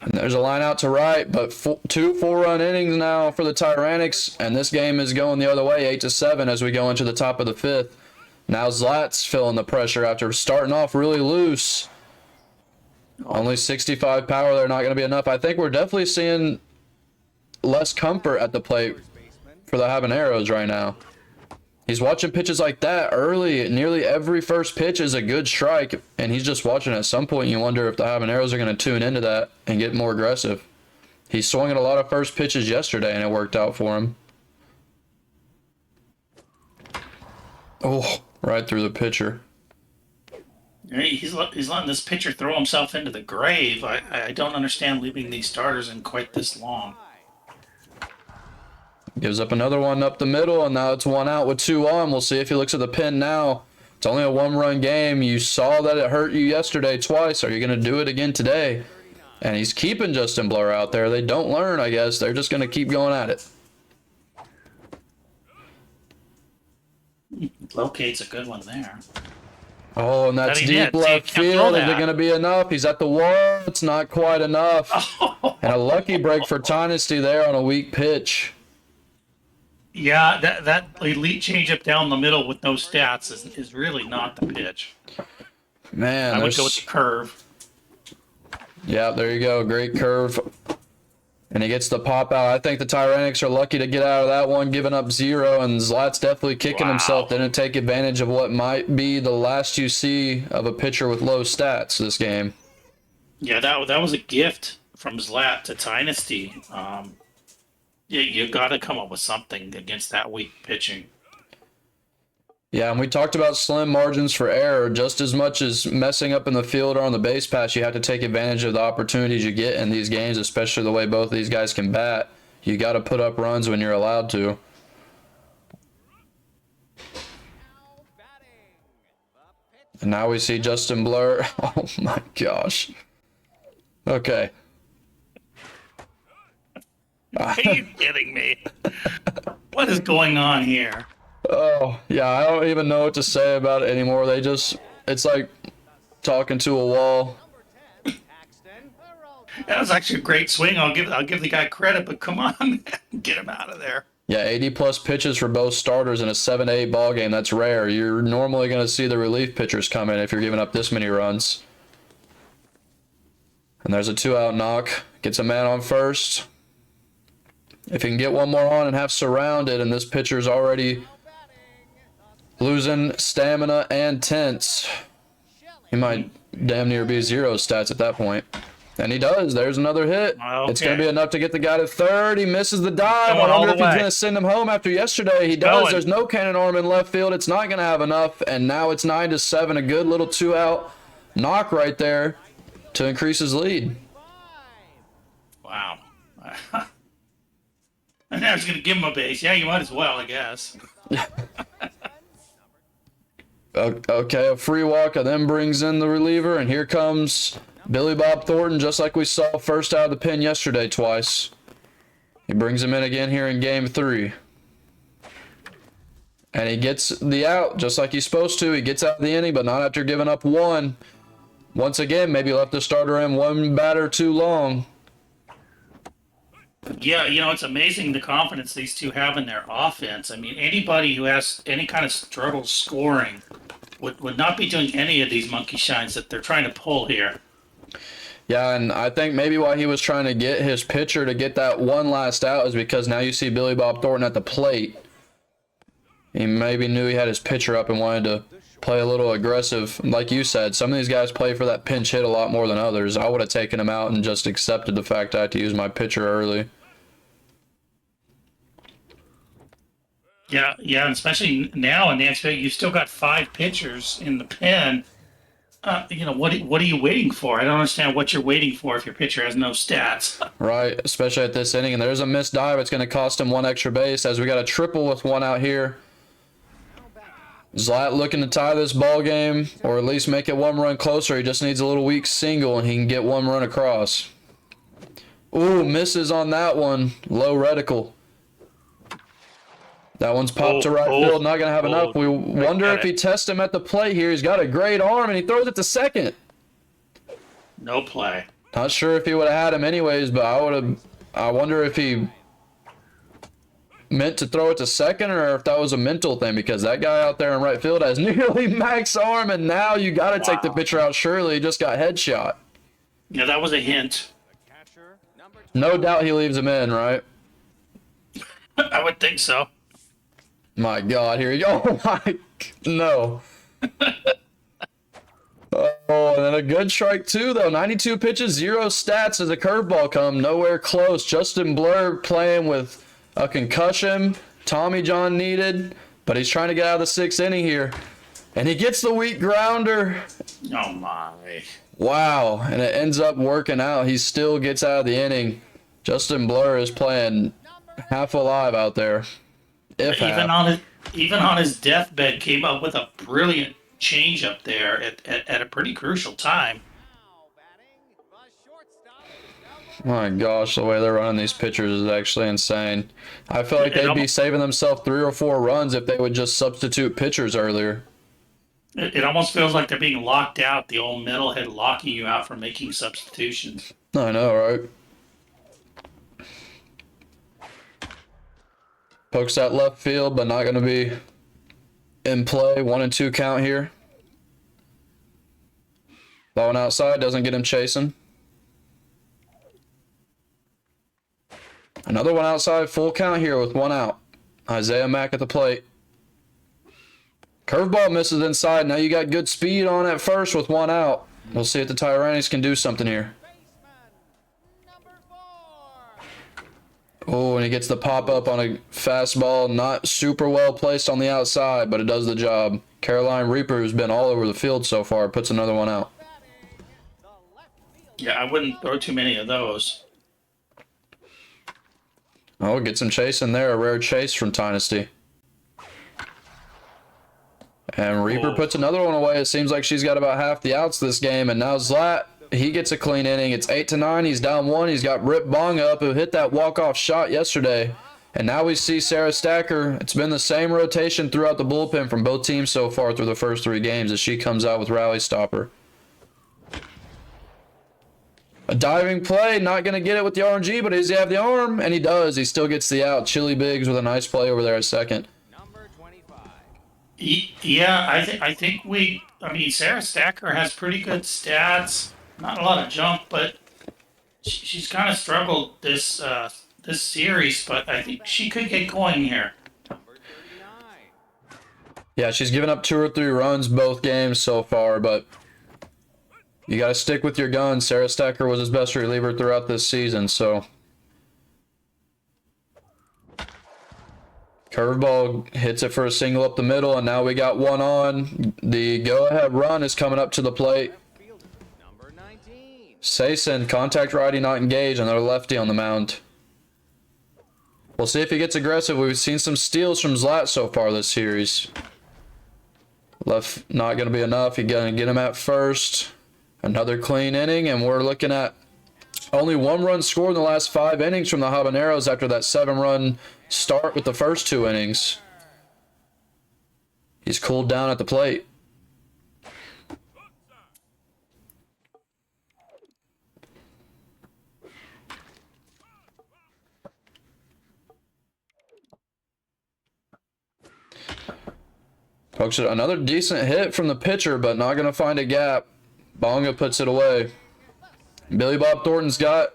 [SPEAKER 8] And there's a line out to right, but 2 4-run innings now for the Tyrannix, and this game is going the other way, 8-7 as we go into the top of the 5th. Now Zlat's feeling the pressure after starting off really loose. Only 65 power there, not going to be enough. I think we're definitely seeing less comfort at the plate for the habaneros right now. He's watching pitches like that early. Nearly every first pitch is a good strike, and he's just watching. At some point, you wonder if the habaneros are going to tune into that and get more aggressive. He swung at a lot of first pitches yesterday, and it worked out for him. Oh, right through the pitcher.
[SPEAKER 9] He's letting this pitcher throw himself into the grave. I don't understand leaving these starters in quite this long.
[SPEAKER 8] Gives up another one up the middle, and now it's 1 out with 2 on. We'll see if he looks at the pin now. It's only a 1-run game. You saw that it hurt you yesterday twice. Are you going to do it again today? And he's keeping Justin Blur out there. They don't learn, I guess. They're just going to keep going at it.
[SPEAKER 9] Locate's a good one there.
[SPEAKER 8] Oh, and that's
[SPEAKER 9] That he
[SPEAKER 8] deep
[SPEAKER 9] did.
[SPEAKER 8] left
[SPEAKER 9] See, can't throw
[SPEAKER 8] field. Is it
[SPEAKER 9] that.
[SPEAKER 8] going to be enough? He's at the wall. It's not quite enough. And a lucky break for Tynasty there on a weak pitch.
[SPEAKER 9] Yeah, that elite changeup down the middle with no stats is really not the pitch.
[SPEAKER 8] Man,
[SPEAKER 9] I would go with the curve.
[SPEAKER 8] Yeah, there you go. Great curve. And he gets the pop out. I think the Tyrannics are lucky to get out of that one, giving up 0. And Zlat's definitely kicking himself. Didn't take advantage of what might be the last you see of a pitcher with low stats this game.
[SPEAKER 9] Yeah, that was a gift from Zlat to Tynasty. Yeah, you got to come up with something against that weak pitching.
[SPEAKER 8] Yeah, and we talked about slim margins for error. Just as much as messing up in the field or on the base pass, you have to take advantage of the opportunities you get in these games, especially the way both these guys can bat. You got to put up runs when you're allowed to. And now we see Justin Blur. Oh my gosh. Okay.
[SPEAKER 9] Are you kidding me? What is going on here?
[SPEAKER 8] Oh, yeah, I don't even know what to say about it anymore. It's like talking to a wall.
[SPEAKER 9] That was actually a great swing. I'll give the guy credit, but come on, man. Get him out of there.
[SPEAKER 8] Yeah, 80-plus pitches for both starters in a 7-8 ball game. That's rare. You're normally going to see the relief pitchers come in if you're giving up this many runs. And there's a 2-out knock. Gets a man on first. If he can get one more on and have surrounded, and this pitcher's already losing stamina and tense, he might damn near be 0 stats at that point. And he does. There's another hit.
[SPEAKER 9] Okay.
[SPEAKER 8] It's going to be enough to get the guy to third. He misses the dive.
[SPEAKER 9] Going
[SPEAKER 8] I
[SPEAKER 9] all
[SPEAKER 8] wonder
[SPEAKER 9] the
[SPEAKER 8] if he's
[SPEAKER 9] way.
[SPEAKER 8] going to send him home after yesterday. He does.
[SPEAKER 9] Going.
[SPEAKER 8] There's no cannon arm in left field. It's not going to have enough. And now it's 9-7. A good little 2-out knock right there to increase his lead.
[SPEAKER 9] Wow. And I was going to give him a base. Yeah, you might as well, I guess.
[SPEAKER 8] Okay, a free walk, and then brings in the reliever, and here comes Billy Bob Thornton, just like we saw first out of the pen yesterday twice. He brings him in again here in game 3. And he gets the out, just like he's supposed to. He gets out of the inning, but not after giving up 1. Once again, maybe left the starter in 1 batter too long.
[SPEAKER 9] Yeah, it's amazing the confidence these two have in their offense. I mean, anybody who has any kind of struggle scoring would not be doing any of these monkey shines that they're trying to pull here.
[SPEAKER 8] Yeah, and I think maybe why he was trying to get his pitcher to get that one last out is because now you see Billy Bob Thornton at the plate. He maybe knew he had his pitcher up and wanted to play a little aggressive. Like you said, some of these guys play for that pinch hit a lot more than others. I would have taken him out and just accepted the fact I had to use my pitcher early.
[SPEAKER 9] Yeah, and especially now in the XBL, you've still got 5 pitchers in the pen. What are you waiting for? I don't understand what you're waiting for if your pitcher has no stats.
[SPEAKER 8] Right, especially at this inning. And there's a missed dive. It's going to cost him 1 extra base as we got a triple with 1 out here. Zlat looking to tie this ball game, or at least make it 1 run closer. He just needs a little weak single, and he can get 1 run across. Ooh, misses on that one. Low reticle. That one's popped to right field. Not going to have enough. We wonder if he tests him at the plate here. He's got a great arm, and he throws it to second.
[SPEAKER 9] No play.
[SPEAKER 8] Not sure if he would have had him anyways, but I wonder if he meant to throw it to second or if that was a mental thing, because that guy out there in right field has nearly max arm, and now you got to take the pitcher out. Surely he just got headshot.
[SPEAKER 1] Yeah, that was a hint.
[SPEAKER 8] No doubt he leaves him in, right?
[SPEAKER 1] I would think so.
[SPEAKER 8] My God, here you go. Oh my, no. Oh, and then a good strike too, though. 92 pitches, 0 stats as a curveball come nowhere close. Justin Blur playing with a concussion. Tommy John needed, but he's trying to get out of the 6th inning here. And he gets the weak grounder.
[SPEAKER 1] Oh my.
[SPEAKER 8] Wow, and it ends up working out. He still gets out of the inning. Justin Blur is playing half alive out there. If
[SPEAKER 9] Even on his deathbed, came up with a brilliant change up there at a pretty crucial time.
[SPEAKER 8] My gosh, the way they're running these pitchers is actually insane. I feel like they'd be saving themselves 3 or 4 runs if they would just substitute pitchers earlier.
[SPEAKER 9] It almost feels like they're being locked out, the old metalhead locking you out from making substitutions.
[SPEAKER 8] I know, right? Pokes that left field, but not going to be in play. 1-2 count here. That one outside doesn't get him chasing. Another one outside, full count here with 1 out. Isaiah Mack at the plate. Curveball misses inside. Now you got good speed on at first with 1 out. We'll see if the Tyrannies can do something here. Oh, and he gets the pop-up on a fastball. Not super well placed on the outside, but it does the job. Caroline Reaper, who's been all over the field so far, puts another one out.
[SPEAKER 9] Yeah, I wouldn't throw too many of those.
[SPEAKER 8] Oh, gets him chasing there. A rare chase from Tynasty. And Reaper puts another one away. It seems like she's got about half the outs this game. And now Zlat, he gets a clean inning. It's 8-9. He's down 1. He's got Rip Bonga up, who hit that walk-off shot yesterday. And now we see Sarah Stacker. It's been the same rotation throughout the bullpen from both teams so far through the first 3 games as she comes out with Rally Stopper. A diving play, not going to get it with the RNG, but does he have the arm? And he does. He still gets the out. Chili Biggs with a nice play over there at second.
[SPEAKER 9] Yeah, I think Sarah Stacker has pretty good stats. Not a lot of jump, but she's kind of struggled this series, but I think she could get going here.
[SPEAKER 8] Yeah, she's given up 2 or 3 runs both games so far, but you got to stick with your guns. Sarah Stacker was his best reliever throughout this season, so. Curveball hits it for a single up the middle, and now we got 1 on. The go-ahead run is coming up to the plate. Sayson, contact righty not engaged, and they're lefty on the mound. We'll see if he gets aggressive. We've seen some steals from Zlat so far this series. Left not going to be enough. He's going to get him at first. Another clean inning, and we're looking at only 1 run scored in the last 5 innings from the Habaneros after that 7-run start with the first 2 innings. He's cooled down at the plate. Pokes it. Another decent hit from the pitcher, but not going to find a gap. Bonga puts it away. Billy Bob Thornton's got,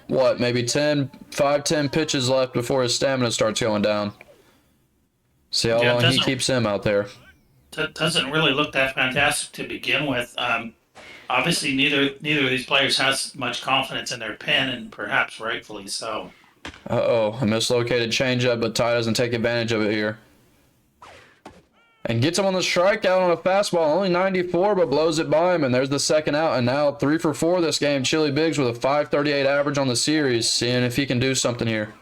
[SPEAKER 8] what, maybe 5-10 pitches left before his stamina starts going down. See how long he keeps him out there.
[SPEAKER 9] Doesn't really look that fantastic to begin with. Obviously, neither of these players has much confidence in their pen, and perhaps rightfully so.
[SPEAKER 8] Uh-oh, a mislocated changeup, but Ty doesn't take advantage of it here. And gets him on the strikeout on a fastball, only 94, but blows it by him, and there's the second out. And now 3 for 4 this game. Chili Biggs with a .538 average on the series, seeing if he can do something here.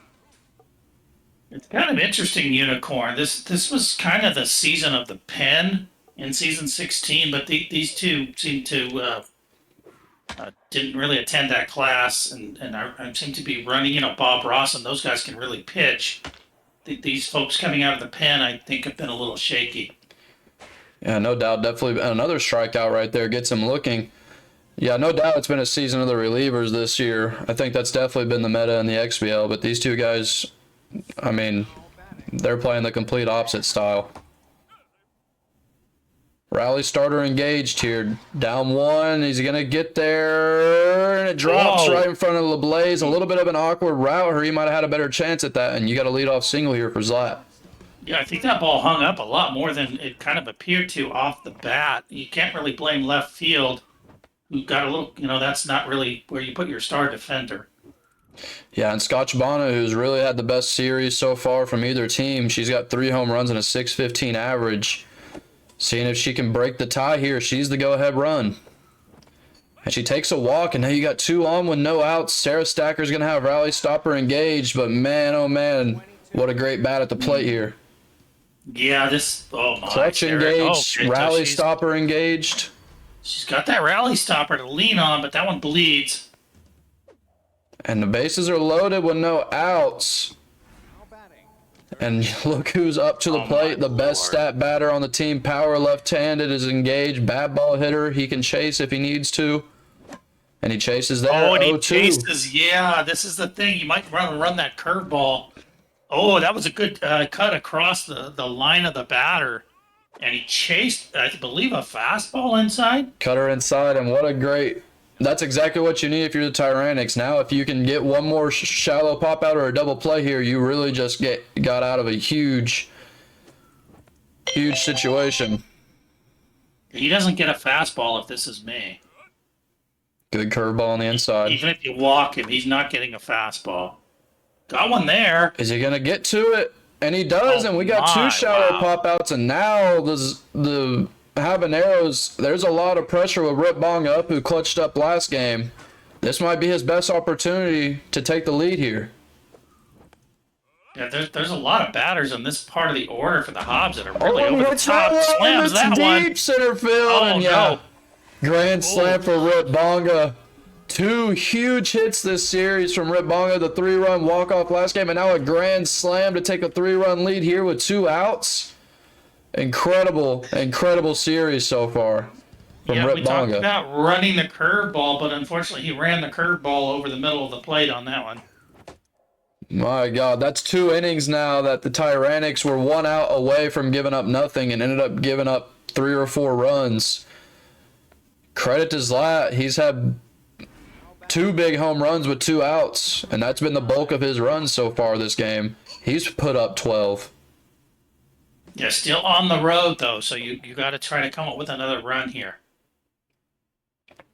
[SPEAKER 9] It's kind of interesting, Unicorn. This was kind of the season of the pen in season 16, but these two seem to didn't really attend that class, and seem to be running. Bob Ross and those guys can really pitch. These folks coming out of the pen, I think, have been a little shaky.
[SPEAKER 8] Yeah, no doubt. Definitely another strikeout right there gets him looking. Yeah, no doubt it's been a season of the relievers this year. I think that's definitely been the meta in the XBL, but these 2 guys I mean, they're playing the complete opposite style. Rally starter engaged here. Down one. He's going to get there. And it drops right in front of LeBlaze. A little bit of an awkward route, or he might have had a better chance at that. And you got a leadoff single here for Zlat.
[SPEAKER 9] Yeah, I think that ball hung up a lot more than it kind of appeared to off the bat. You can't really blame left field, who got a little, that's not really where you put your star defender.
[SPEAKER 8] Yeah, and Scotch Bonnet, who's really had the best series so far from either team. She's got 3 home runs and a .615 average. Seeing if she can break the tie here. She's the go-ahead run. And she takes a walk, and now you got 2 on with no outs. Sarah Stacker's going to have Rally Stopper engaged, but man, oh man, what a great bat at the plate here.
[SPEAKER 9] Yeah, my.
[SPEAKER 8] Clutch engaged,
[SPEAKER 9] Okay,
[SPEAKER 8] Rally
[SPEAKER 9] so
[SPEAKER 8] Stopper engaged.
[SPEAKER 9] She's got that rally stopper to lean on, but that one bleeds.
[SPEAKER 8] And the bases are loaded with no outs. And look who's up to the plate. The best stat batter on the team, power left-handed, is engaged. Bat ball hitter. He can chase if he needs to. And he chases there.
[SPEAKER 9] Oh, and he
[SPEAKER 8] 0-2.
[SPEAKER 9] chases. Yeah, this is the thing. You might run that curveball. Oh, that was a good cut across the line of the batter. And he chased, I believe, a fastball inside.
[SPEAKER 8] Cutter inside, and what a great... That's exactly what you need if you're the Tyrannics. Now, if you can get one more shallow pop out or a double play here, you really just got out of a huge situation.
[SPEAKER 9] He doesn't get a fastball if this is me.
[SPEAKER 8] Good curveball on the inside.
[SPEAKER 9] Even if you walk him, he's not getting a fastball. Got one there.
[SPEAKER 8] Is he going to get to it? And he does, and we got 2 shallow pop outs, and now the Habaneros, there's a lot of pressure with Rip Bonga up, who clutched up last game. This might be his best opportunity to take the lead here.
[SPEAKER 9] Yeah, there's a lot of batters in this part of the order for the Hobbs that are really
[SPEAKER 8] Oh,
[SPEAKER 9] over the
[SPEAKER 8] what's
[SPEAKER 9] top.
[SPEAKER 8] that one?
[SPEAKER 9] Slams
[SPEAKER 8] That's
[SPEAKER 9] that
[SPEAKER 8] deep
[SPEAKER 9] one.
[SPEAKER 8] center field,
[SPEAKER 9] Oh,
[SPEAKER 8] and
[SPEAKER 9] no.
[SPEAKER 8] Grand slam for Rip Bonga. 2 huge hits this series from Rip Bonga, the 3-run walk-off last game, and now a grand slam to take a 3-run lead here with 2 outs. Incredible series so far from
[SPEAKER 9] Yeah, we
[SPEAKER 8] Rip
[SPEAKER 9] talked
[SPEAKER 8] Bonga.
[SPEAKER 9] about running the curveball, but unfortunately he ran the curveball over the middle of the plate on that one.
[SPEAKER 8] My God, that's 2 innings now that the Tyrannics were 1 out away from giving up nothing and ended up giving up 3 or 4 runs. Credit to Zlat. He's had 2 big home runs with 2 outs, and that's been the bulk of his runs so far this game. He's put up 12.
[SPEAKER 9] Yeah, still on the road though, so you got to try to come up with another run here.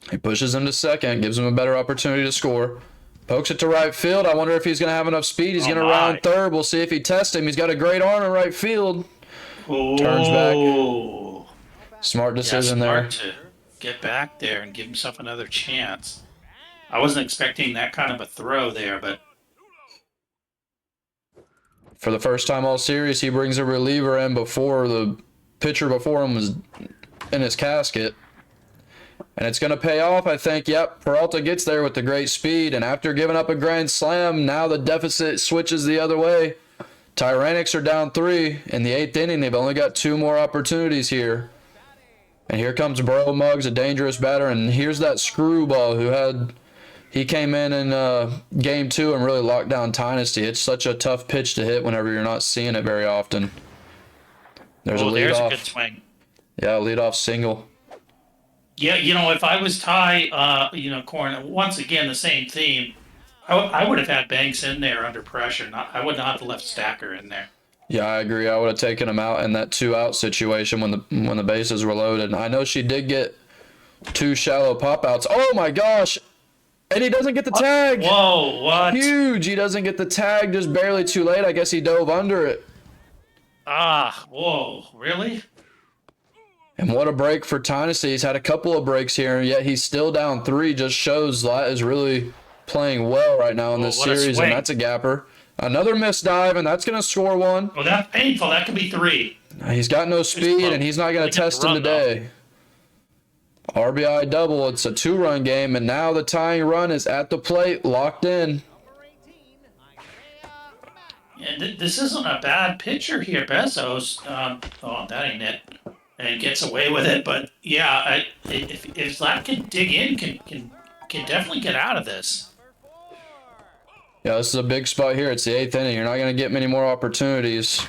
[SPEAKER 8] He pushes him to second, gives him a better opportunity to score. Pokes it to right field. I wonder if he's going to have enough speed. He's going to round third. We'll see if he tests him. He's got a great arm in right field. Turns back. Smart decision there.
[SPEAKER 9] To get back there and give himself another chance. I wasn't expecting that kind of a throw there, but
[SPEAKER 8] For the first time all series, he brings a reliever in before the pitcher before him was in his casket. And it's going to pay off, I think. Yep, Peralta gets there with the great speed. And after giving up a grand slam, now the deficit switches the other way. Tyrannics are down 3 in the 8th inning. They've only got 2 more opportunities here. And here comes Bro Muggs, a dangerous batter. And here's that screwball he came in game 2 and really locked down Tynasty. It's such a tough pitch to hit whenever you're not seeing it very often. There's a
[SPEAKER 9] a good swing.
[SPEAKER 8] Yeah, leadoff single.
[SPEAKER 9] Yeah, if I was Ty, Corn, once again, the same theme. I would have had Banks in there under pressure. I would not have left Stacker in there.
[SPEAKER 8] Yeah, I agree. I would have taken him out in that 2-out situation when the bases were loaded. I know she did get 2 shallow pop-outs. Oh, my gosh. And he doesn't get the tag.
[SPEAKER 9] Whoa, what?
[SPEAKER 8] Huge. He doesn't get the tag, just barely too late. I guess he dove under it.
[SPEAKER 9] Whoa, really?
[SPEAKER 8] And what a break for Tynasty. He's had a couple of breaks here, and yet he's still down 3. Just shows Zlat is really playing well right now in this series, and that's a gapper. Another missed dive, and that's going to score 1.
[SPEAKER 9] Well, that's painful. That could be 3.
[SPEAKER 8] He's got no speed, and he's not going to test him today. RBI double. It's a 2-run game, and now the tying run is at the plate, locked in.
[SPEAKER 9] And this isn't a bad pitcher here, Bezos. That ain't it. And gets away with it, but yeah, if Zlat can dig in, can definitely get out of this.
[SPEAKER 8] Yeah, this is a big spot here. It's the 8th inning. You're not going to get many more opportunities.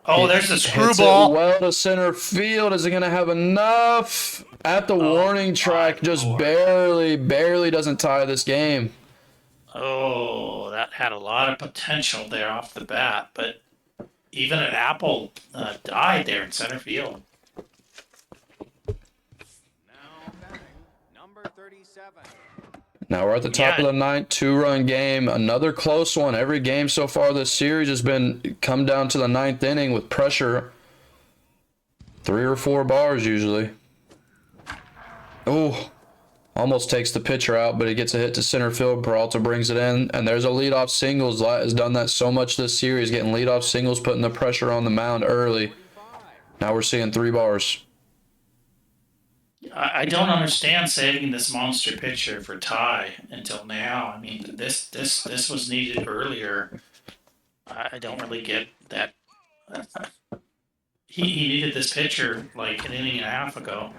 [SPEAKER 9] Oh, there's the
[SPEAKER 8] Hits it
[SPEAKER 9] screwball.
[SPEAKER 8] well to center field. Is he going to have enough? At the warning track, just barely doesn't tie this game.
[SPEAKER 1] Oh, that had a lot of potential there off the bat, but even an apple died there in center field.
[SPEAKER 8] Now we're at the top of the 9th, 2-run game. Another close one. Every game so far this series has been come down to the 9th inning with pressure. 3 or 4 bars usually. Oh, almost takes the pitcher out, but he gets a hit to center field. Peralta brings it in, and there's a leadoff single. Zlat has done that so much this series, getting leadoff singles, putting the pressure on the mound early. Now we're seeing 3 bars.
[SPEAKER 1] I don't understand saving this monster pitcher for Ty until now. I mean, this was needed earlier. I don't really get that. He needed this pitcher like an inning and a half ago.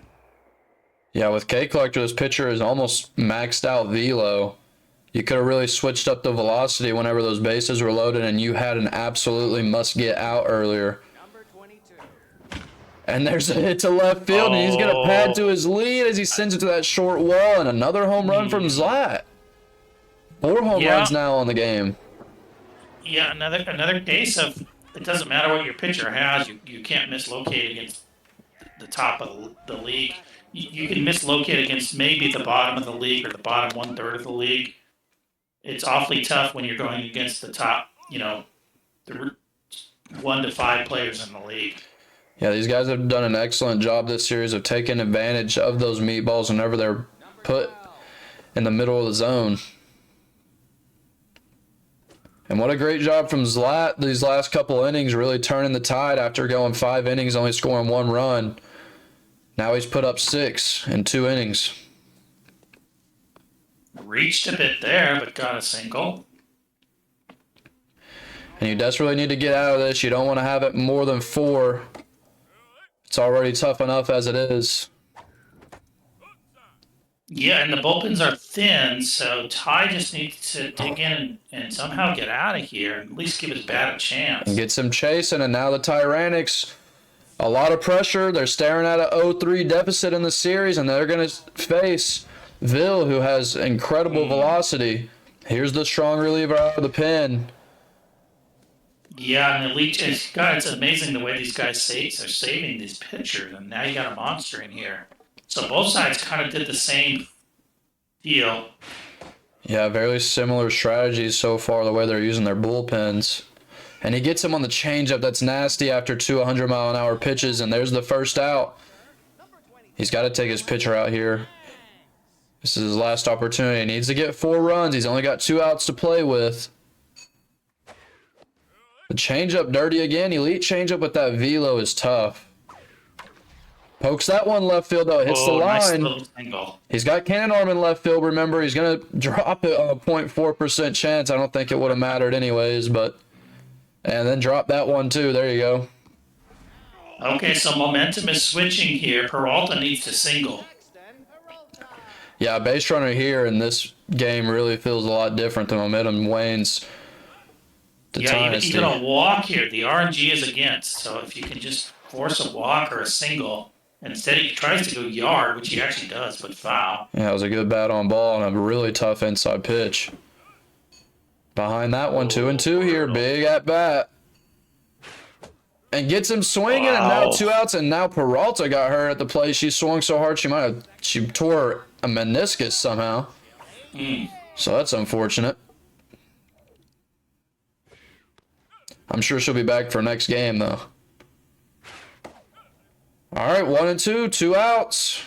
[SPEAKER 8] Yeah, with K Collector, this pitcher is almost maxed out velo. You could have really switched up the velocity whenever those bases were loaded, and you had an absolutely must get out earlier. And there's a hit to left field, and he's going to pad to his lead as he sends it to that short wall, and another home run from Zlat. 4 home runs now on the game.
[SPEAKER 1] Yeah, another case of it doesn't matter what your pitcher has, you can't mislocate against the top of the league. You can mislocate against maybe the bottom of the league or the bottom 1/3 of the league. It's awfully tough when you're going against the top, the 1 to 5 players in the league.
[SPEAKER 8] Yeah, these guys have done an excellent job this series of taking advantage of those meatballs whenever they're put in the middle of the zone. And what a great job from Zlat these last couple innings, really turning the tide after going 5 innings, only scoring 1 run. Now he's put up 6 in 2 innings.
[SPEAKER 1] Reached a bit there, but got a single.
[SPEAKER 8] And you desperately need to get out of this. You don't want to have it more than 4. It's already tough enough as it is.
[SPEAKER 1] Yeah, and the bullpens are thin, so Ty just needs to dig in and somehow get out of here, and at least give his bat a chance.
[SPEAKER 8] And gets him chasing, and now the Tyrannics, a lot of pressure. They're staring at a 0-3 deficit in the series, and they're going to face Ville, who has incredible velocity. Here's the strong reliever out of the pen.
[SPEAKER 1] Yeah, and it's amazing the way these guys are saving these pitchers, and now you got a monster in here. So both sides kind of did the same deal.
[SPEAKER 8] Yeah, very similar strategies so far, the way they're using their bullpens. And he gets him on the changeup that's nasty after 2 100-mile-an-hour pitches, and there's the first out. He's got to take his pitcher out here. This is his last opportunity. He needs to get 4 runs. He's only got 2 outs to play with. The changeup dirty again. Elite changeup with that velo is tough. Pokes that one left field, though. It hits the line.
[SPEAKER 1] Nice single.
[SPEAKER 8] He's got cannon arm in left field. Remember, he's going to drop it on a 0.4% chance. I don't think it would have mattered anyways, but... And then drop that one, too. There you go.
[SPEAKER 1] Okay, so momentum is switching here. Peralta needs to single.
[SPEAKER 8] Yeah, base runner here in this game really feels a lot different. The momentum wanes.
[SPEAKER 1] Yeah, even a walk here, the RNG is against. So if you can just force a walk or a single, instead he tries to go yard, which he actually does, but foul.
[SPEAKER 8] Yeah, it was a good bat on ball and a really tough inside pitch. Behind that one, 2-2 here, big at bat. And gets him swinging, and now 2 outs, and now Peralta got hurt at the plate. She swung so hard she tore a meniscus somehow. So that's unfortunate. I'm sure she'll be back for next game, though. All right, 1-2, 2 outs.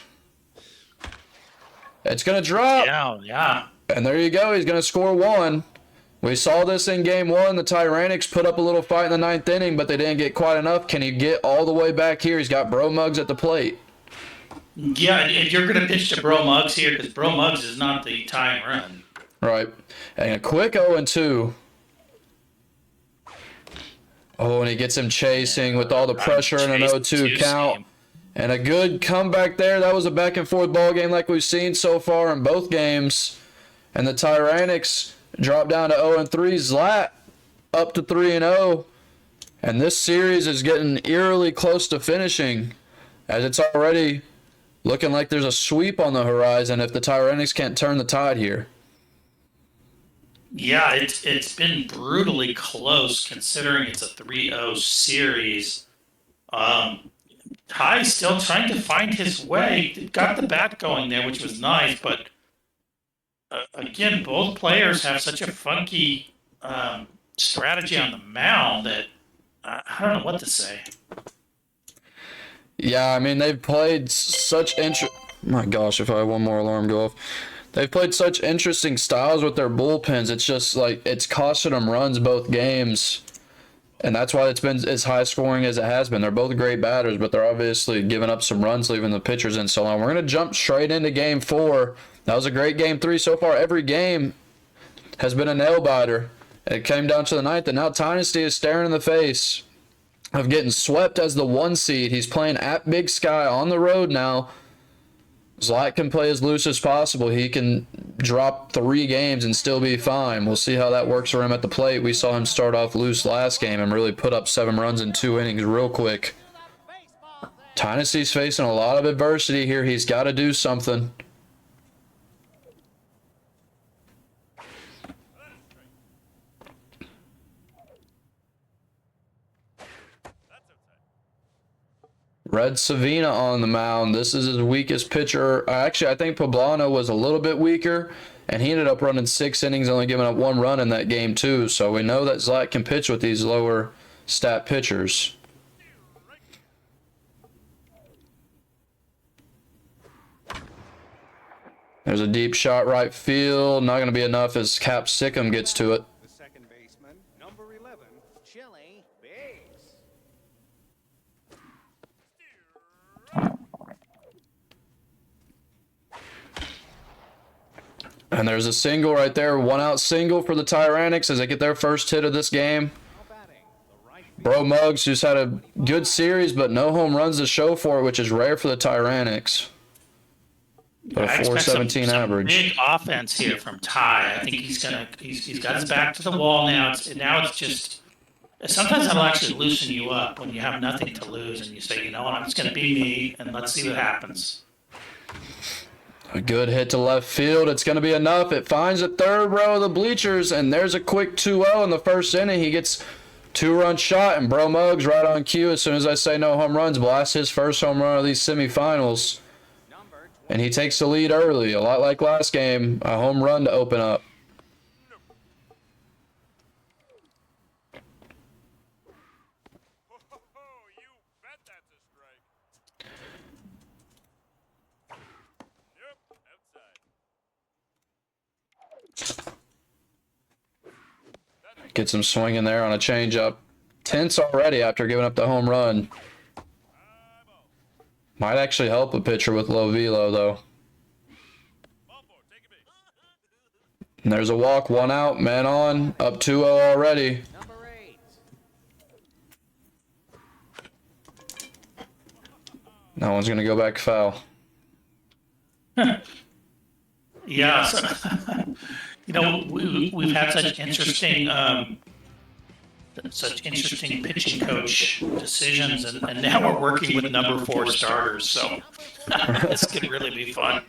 [SPEAKER 8] It's going to drop.
[SPEAKER 1] Yeah.
[SPEAKER 8] And there you go. He's going to score 1. We saw this in game 1. The Tyrannics put up a little fight in the 9th inning, but they didn't get quite enough. Can he get all the way back here? He's got Bro Muggs at the plate.
[SPEAKER 1] Yeah, if you're going to pitch to Bro Muggs here, because Bro Muggs is not the tying run.
[SPEAKER 8] Right. And a quick 0-2. Oh, and he gets him chasing with all the pressure and an 0-2 count. And a good comeback there. That was a back-and-forth ball game like we've seen so far in both games. And the Tyrannics dropped down to 0-3. Zlat up to 3-0. And this series is getting eerily close to finishing, as it's already looking like there's a sweep on the horizon if the Tyranics can't turn the tide here.
[SPEAKER 1] Yeah, it's been brutally close considering it's a 3-0 series. Ty's still trying to find his way. Got the bat going there, which was nice, but again, both players have such a funky strategy on the mound that I don't know what to say.
[SPEAKER 8] Yeah, I mean, they've played such my gosh, if I had one more alarm go off. They've played such interesting styles with their bullpens. It's just like it's costing them runs both games. And that's why it's been as high scoring as it has been. They're both great batters, but they're obviously giving up some runs, leaving the pitchers in so long. We're going to jump straight into game 4. That was a great game 3 so far. Every game has been a nail biter. It came down to the 9th, and now Tynasty is staring in the face of getting swept as the 1 seed. He's playing at Big Sky on the road now. Zlat can play as loose as possible. He can drop 3 games and still be fine. We'll see how that works for him at the plate. We saw him start off loose last game and really put up 7 runs in 2 innings real quick. Tynasty's facing a lot of adversity here. He's got to do something. Red Savina on the mound. This is his weakest pitcher. Actually, I think Poblano was a little bit weaker, and he ended up running 6 innings, only giving up 1 run in that game too. So we know that Zlat can pitch with these lower stat pitchers. There's a deep shot right field. Not going to be enough as Cap Sickham gets to it.
[SPEAKER 2] The second baseman, number 11, Chili Biggs.
[SPEAKER 8] And there's a single right there. 1-out single for the Tyranics as they get their first hit of this game. Bro Muggs, who's had a good series, but no home runs to show for it, which is rare for the Tyranics. But a
[SPEAKER 1] I expect
[SPEAKER 8] .417
[SPEAKER 1] some
[SPEAKER 8] average.
[SPEAKER 1] big offense here from Ty. I think he's got his back to the wall now. It's just sometimes that'll actually loosen you up when you have nothing to lose and you say, you know what, I'm just going to be me and let's see what happens.
[SPEAKER 8] A good hit to left field. It's going to be enough. It finds the third row of the bleachers, and there's a quick 2-0 in the first inning. He gets 2-run shot, and Bro Muggs right on cue. As soon as I say no home runs, blasts his first home run of these semifinals. And he takes the lead early, a lot like last game, a home run to open up. Gets him swinging there on a changeup. Tense already after giving up the home run. Might actually help a pitcher with low velo, though. And there's a walk, 1 out, man on, up 2-0 already. That one's going to go back foul.
[SPEAKER 1] Yeah, so, you know, we've had such interesting pitching coach decisions, and now we're working with number 4 starters, so this could really be fun.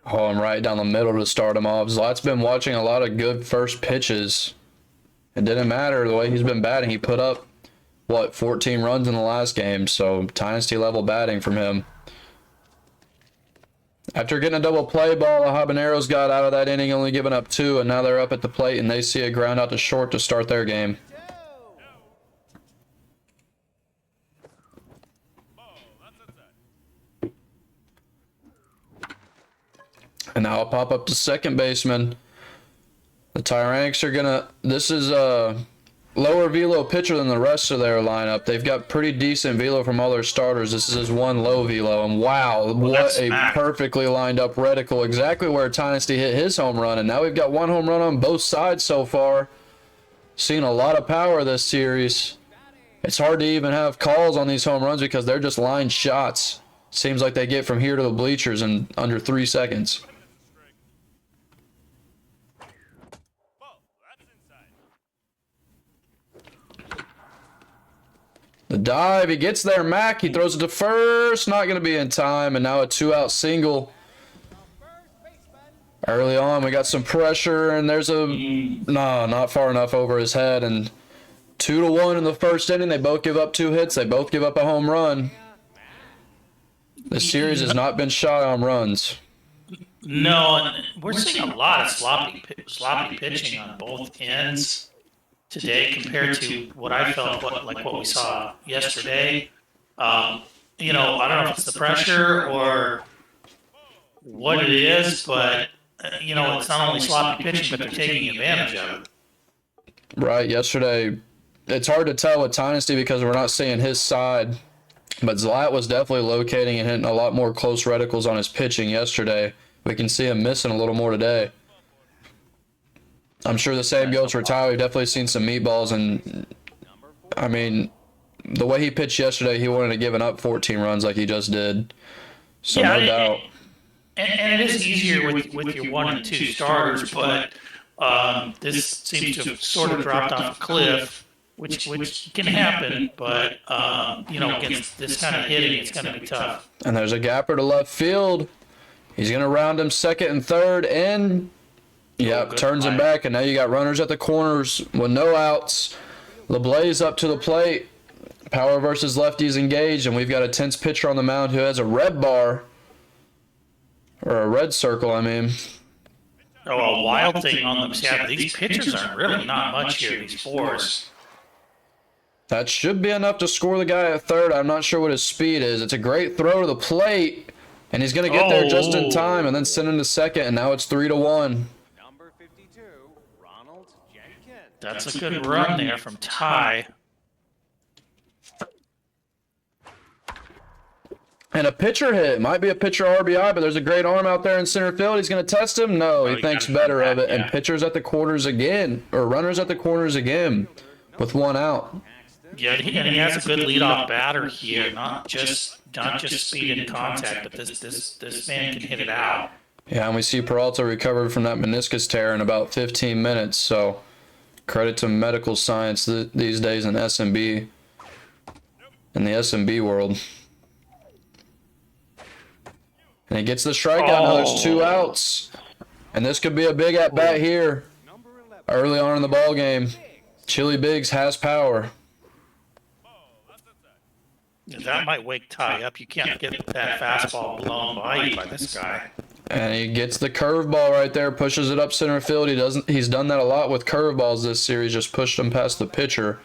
[SPEAKER 8] Oh, I'm right down the middle to start him off. Zlat's been watching a lot of good first pitches. It didn't matter the way he's been batting. He put up, 14 runs in the last game, so Tynasty level batting from him. After getting a double play ball, the Habaneros got out of that inning, only giving up 2, and now they're up at the plate, and they see a ground out to short to start their game. And now I'll pop up to second baseman. The Tyranics are gonna. This is a lower velo pitcher than the rest of their lineup. They've got pretty decent velo from all their starters. This is his 1 low velo, and wow, what a perfectly lined up reticle, exactly where Tynasty hit his home run. And now we've got 1 home run on both sides so far. Seen a lot of power this series. It's hard to even have calls on these home runs because they're just line shots. Seems like they get from here to the bleachers in under 3 seconds. The dive, he gets there, Mac. He throws it to first, not going to be in time, and now a 2-out single. Early on, we got some pressure, and there's a no, not far enough over his head, and 2-1 in the first inning. They both give up 2 hits. They both give up a home run. The series has not been shy on runs.
[SPEAKER 1] No, and we're seeing a lot of sloppy pitching on both ends today compared to what I felt what we saw yesterday. I don't know if it's the pressure or what it is, but it's not only sloppy pitching, but they're taking advantage of it.
[SPEAKER 8] Right, yesterday, it's hard to tell with Tynasty because we're not seeing his side, but Zlat was definitely locating and hitting a lot more close reticles on his pitching yesterday. We can see him missing a little more today. I'm sure the same goes for Ty. We've definitely seen some meatballs, and I mean, the way he pitched yesterday, he wouldn't have given up 14 runs like he just did. So no doubt.
[SPEAKER 1] And it is easier with your 1 and 2 starters, but this seems to have sort of dropped off a cliff, which can happen, but against this kind of hitting, it's going to be tough.
[SPEAKER 8] And there's a gapper to left field. He's going to round him second and third, and turns him back, and now you got runners at the corners with no outs. LeBlay's up to the plate. Power versus lefties engaged, and we've got a tense pitcher on the mound who has a red bar, or a red circle, I mean.
[SPEAKER 1] Oh, a wild thing on them. Yeah, these pitchers are really not much here, these 4s.
[SPEAKER 8] That should be enough to score the guy at third. I'm not sure what his speed is. It's a great throw to the plate, and he's going to get there just in time and then send him to second, and now it's 3-1.
[SPEAKER 1] That's a good run there from Ty.
[SPEAKER 8] And a pitcher hit. Might be a pitcher RBI, but there's a great arm out there in center field. He's going to test him? No, he thinks better of it. And pitchers at the corners again, or runners at the corners again with 1 out.
[SPEAKER 1] Yeah, and he has a good leadoff batter here. Not just speed and contact, but this man can hit it out.
[SPEAKER 8] Yeah, and we see Peralta recovered from that meniscus tear in about 15 minutes. So credit to medical science these days in SMB, in the SMB world. And he gets the strikeout. Now there's 2 outs. And this could be a big at-bat here early on in the ball game. Chili Biggs has power.
[SPEAKER 1] That might wake Ty up. You can't get that fastball blown by this guy.
[SPEAKER 8] And he gets the curveball right there, pushes it up center field. He's done that a lot with curveballs this series, just pushed him past the pitcher.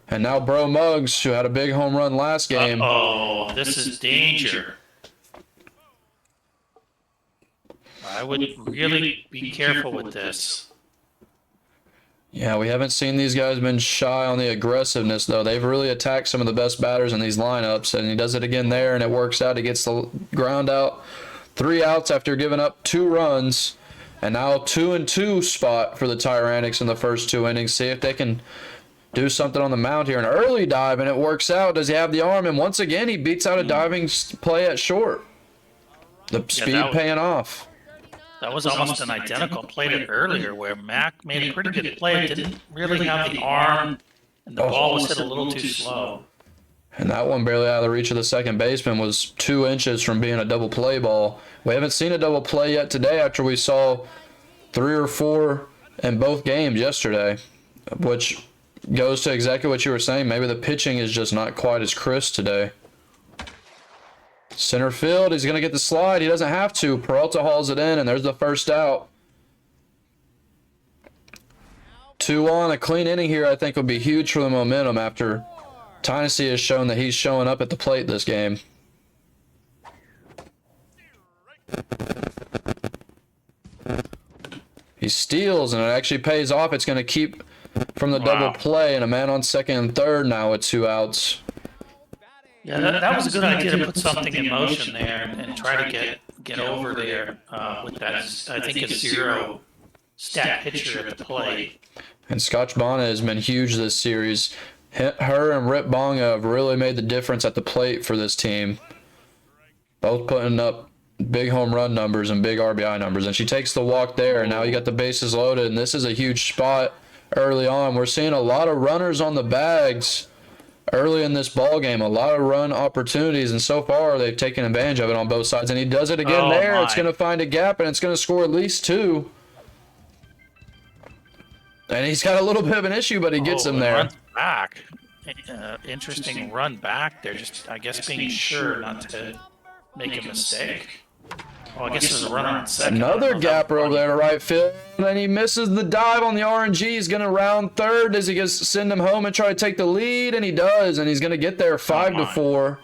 [SPEAKER 8] And now Bro Muggs, who had a big home run last game.
[SPEAKER 1] Oh, this is danger. I would really be careful with this.
[SPEAKER 8] Yeah, we haven't seen these guys been shy on the aggressiveness, though. They've really attacked some of the best batters in these lineups, and he does it again there, and it works out. He gets the ground out. 3 outs after giving up 2 runs, and now 2-2 spot for the Tyrannics in the first 2 innings. See if they can do something on the mound here. An early dive, and it works out. Does he have the arm? And once again, he beats out a diving play at short. The speed paying off.
[SPEAKER 1] That was almost an identical play to earlier where Mac made a pretty good play. It didn't really have the arm, and the ball was hit a little too slow.
[SPEAKER 8] And that one barely out of the reach of the second baseman was 2 inches from being a double play ball. We haven't seen a double play yet today after we saw 3 or 4 in both games yesterday, which goes to exactly what you were saying. Maybe the pitching is just not quite as crisp today. Center field, he's going to get the slide. He doesn't have to. Peralta hauls it in, and there's the first out. 2 on. A clean inning here, I think, would be huge for the momentum after Tynasty has shown that he's showing up at the plate this game. He steals, and it actually pays off. It's going to keep from the double play, and a man on second and third now with 2 outs.
[SPEAKER 1] Yeah, that was a good idea to put something in motion there and try to get over there with that. I think a 0 stat pitcher at the plate.
[SPEAKER 8] And Scotch Bonnet has been huge this series. Her and Rip Bonga have really made the difference at the plate for this team. Both putting up big home run numbers and big RBI numbers. And she takes the walk there, and now you got the bases loaded, and this is a huge spot early on. We're seeing a lot of runners on the bags early in this ball game. A lot of run opportunities, and so far they've taken advantage of it on both sides. And he does it again there.
[SPEAKER 1] My.
[SPEAKER 8] It's going to find a gap, and it's going to score at least 2. And he's got a little bit of an issue, but he gets him there.
[SPEAKER 1] Runs back. Interesting run back there. Just, I guess, being sure not to make a mistake. Well, I guess there's a runner on second.
[SPEAKER 8] Another gapper over there to right field, and he misses the dive on the RNG. He's going to round third. Does he just send him home and try to take the lead? And he does, and he's going to get there 5-4.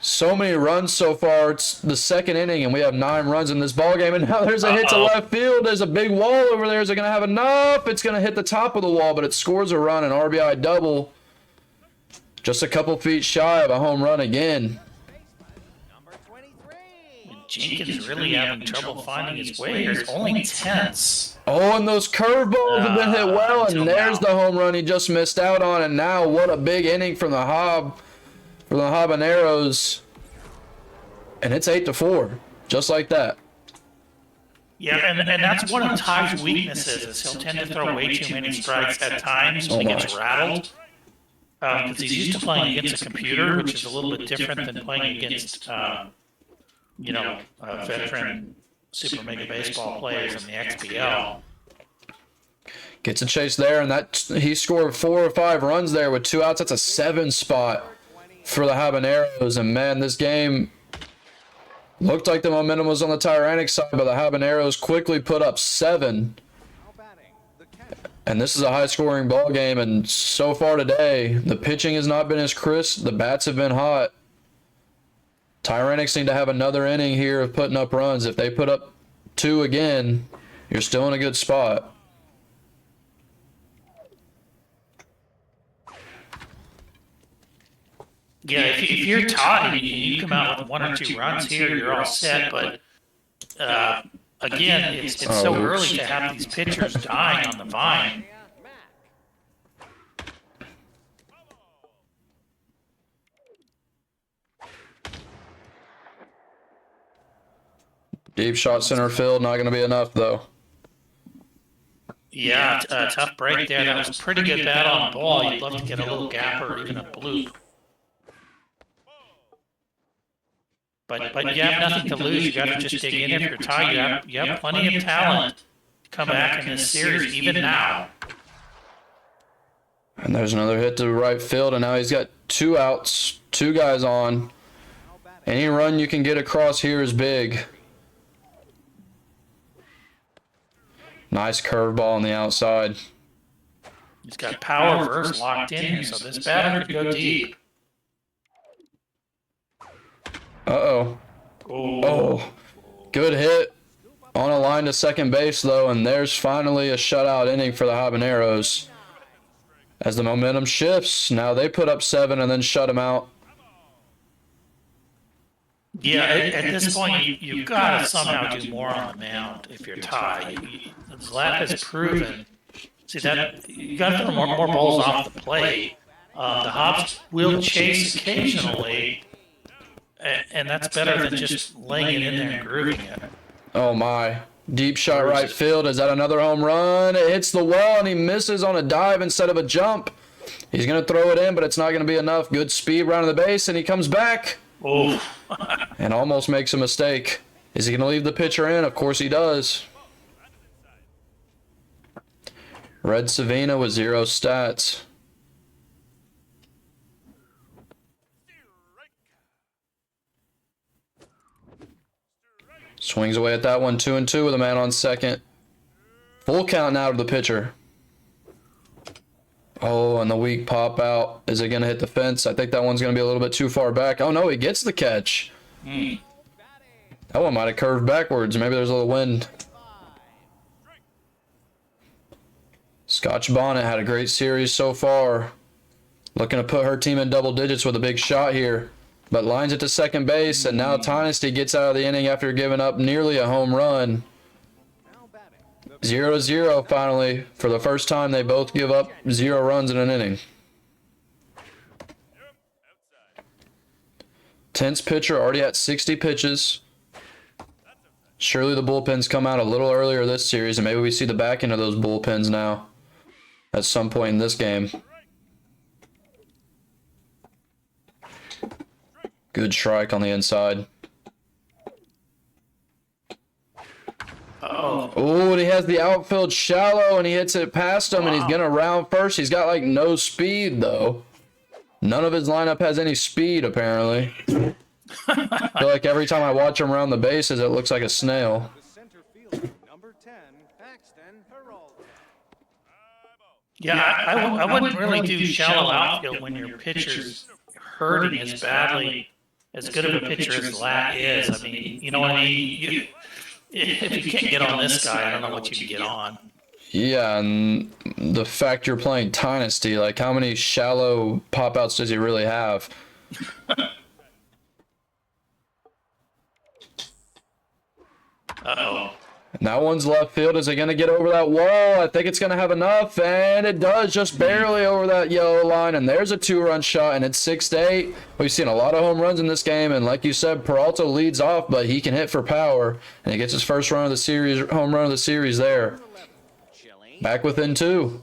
[SPEAKER 8] So many runs so far. It's the second inning, and we have 9 runs in this ball game. And now there's a hit to left field. There's a big wall over there. Is it going to have enough? It's going to hit the top of the wall, but it scores a run, an RBI double. Just a couple feet shy of a home run again.
[SPEAKER 1] Jenkins really having trouble finding his way. There's only tenths.
[SPEAKER 8] Oh, and those curveballs have been hit well, and there's the home run he just missed out on. And now what a big inning from the Habaneros. And it's 8-4, just like that.
[SPEAKER 1] Yeah, and that's one of Ty's weaknesses. Is he'll tend to throw way too many strikes at times when he gets rattled. Because he's used to playing against a computer, which is a little bit different than playing against, veteran Super Mega Baseball players in the XBL.
[SPEAKER 8] Gets a chase there, and he scored 4 or 5 runs there with 2 outs. That's a 7 spot for the Habaneros. And man, this game looked like the momentum was on the Tyrannic side, but the Habaneros quickly put up 7. And this is a high-scoring ball game, and so far today, the pitching has not been as crisp. The bats have been hot. Tyrannics need to have another inning here of putting up runs. If they put up 2 again, you're still in a good spot.
[SPEAKER 1] Yeah, if you're tied and you come out with 1 or 2 runs here, you're all set. But again, it's so early to have these pitchers dying on the vine.
[SPEAKER 8] Deep shot center field, not going to be enough though.
[SPEAKER 1] Yeah, tough break there. That was a pretty good bat on ball. You'd love to get a little gap or even a bloop. But you have nothing to lose. You got to just dig in if you're tied. You have plenty of talent to come back in this series, even now.
[SPEAKER 8] And there's another hit to right field, and now he's got 2 outs, 2 guys on. Any run you can get across here is big. Nice curveball on the outside.
[SPEAKER 1] He's got power verse locked in here, so this batter could go deep.
[SPEAKER 8] Uh-oh. Oh, good hit on a line to second base, though, and there's finally a shutout inning for the Habaneros. As the momentum shifts, now they put up 7 and then shut him out.
[SPEAKER 1] Yeah, at this point, you've got to somehow do more on the mound if you're tied. Zlat has proven. See that you got to throw more balls off the plate. The Hops will chase occasionally, and that's better than just laying it in there and grooving it.
[SPEAKER 8] Oh my! Deep shot right field. Is that another home run? It hits the wall and he misses on a dive instead of a jump. He's gonna throw it in, but it's not gonna be enough. Good speed round the base, and he comes back.
[SPEAKER 1] Oh.
[SPEAKER 8] And almost makes a mistake. Is he going to leave the pitcher in? Of course he does. Red Savina with 0 stats. Swings away at that one, 2-2 with a man on second. Full count now to the pitcher. Oh, and the weak pop out. Is it going to hit the fence? I think that one's going to be a little bit too far back. Oh, no, he gets the catch. That one might have curved backwards. Maybe there's a little wind. Scotch Bonnet had a great series so far. Looking to put her team in double digits with a big shot here. But lines it to second base, and now Tynasty gets out of the inning after giving up nearly a home run. 0-0 finally. For the first time, they both give up 0 runs in an inning. Tense pitcher already at 60 pitches. Surely the bullpens come out a little earlier this series, and maybe we see the back end of those bullpens now at some point in this game. Good strike on the inside. Oh, and he has the outfield shallow, and he hits it past him, and he's gonna round first. He's got like no speed though. None of his lineup has any speed apparently. I feel like every time I watch him around the bases, it looks like a snail.
[SPEAKER 1] Yeah, I wouldn't really do shallow outfield when your pitcher's hurting as badly, as good of a pitcher as Zlat is. I mean, you know what I mean? If you can't get on this guy, I don't know what you can get on.
[SPEAKER 8] Yeah, and the fact you're playing Tynasty, like how many shallow pop outs does he really have?
[SPEAKER 1] Uh-oh.
[SPEAKER 8] And that one's left field. Is it going to get over that wall? I think it's going to have enough, and it does, just barely over that yellow line. And there's a 2-run shot, and it's 6-8. We've seen a lot of home runs in this game, and like you said, Peralta leads off, but he can hit for power, and he gets his first run of the series, home run of the series there. Back within 2.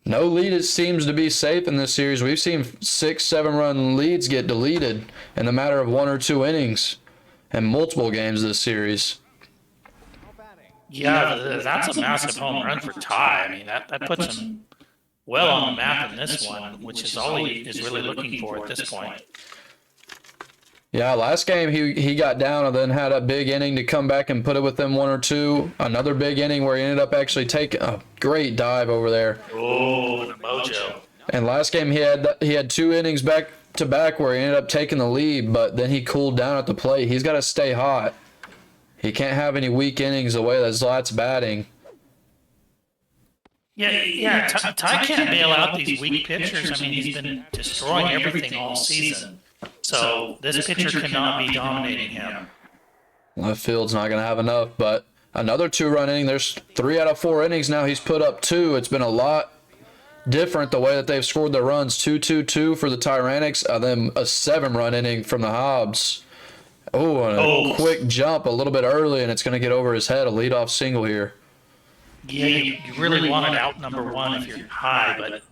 [SPEAKER 8] No lead seems to be safe in this series. We've seen 6-7-run leads get deleted in the matter of 1 or 2 innings. And multiple games this series.
[SPEAKER 1] Yeah, that's a massive home run for Ty. I mean, that puts him well on the map in this one, which is all he is really looking for at this point.
[SPEAKER 8] Yeah, last game he got down and then had a big inning to come back and put it within 1 or 2. Another big inning where he ended up actually taking a great dive over there.
[SPEAKER 1] Oh, the mojo.
[SPEAKER 8] And last game he had 2 innings back to back where he ended up taking the lead, but then he cooled down at the plate. He's got to stay hot. He can't have any weak innings the way that Zlat's batting.
[SPEAKER 1] Yeah. Ty can't bail out these weak pitchers. I mean, he's been destroying everything all season. So this pitcher cannot be dominating him.
[SPEAKER 8] Left field's not going to have enough, but another 2-run inning. There's 3 out of 4 innings now. He's put up 2. It's been a lot different the way that they've scored their runs. 2-2-2 for the Tyrannics, and then a 7-run inning from the Hobbs. Oh, and a quick jump a little bit early, and it's going to get over his head. A leadoff single here.
[SPEAKER 1] Yeah, you really want it out number 1 if you're high, but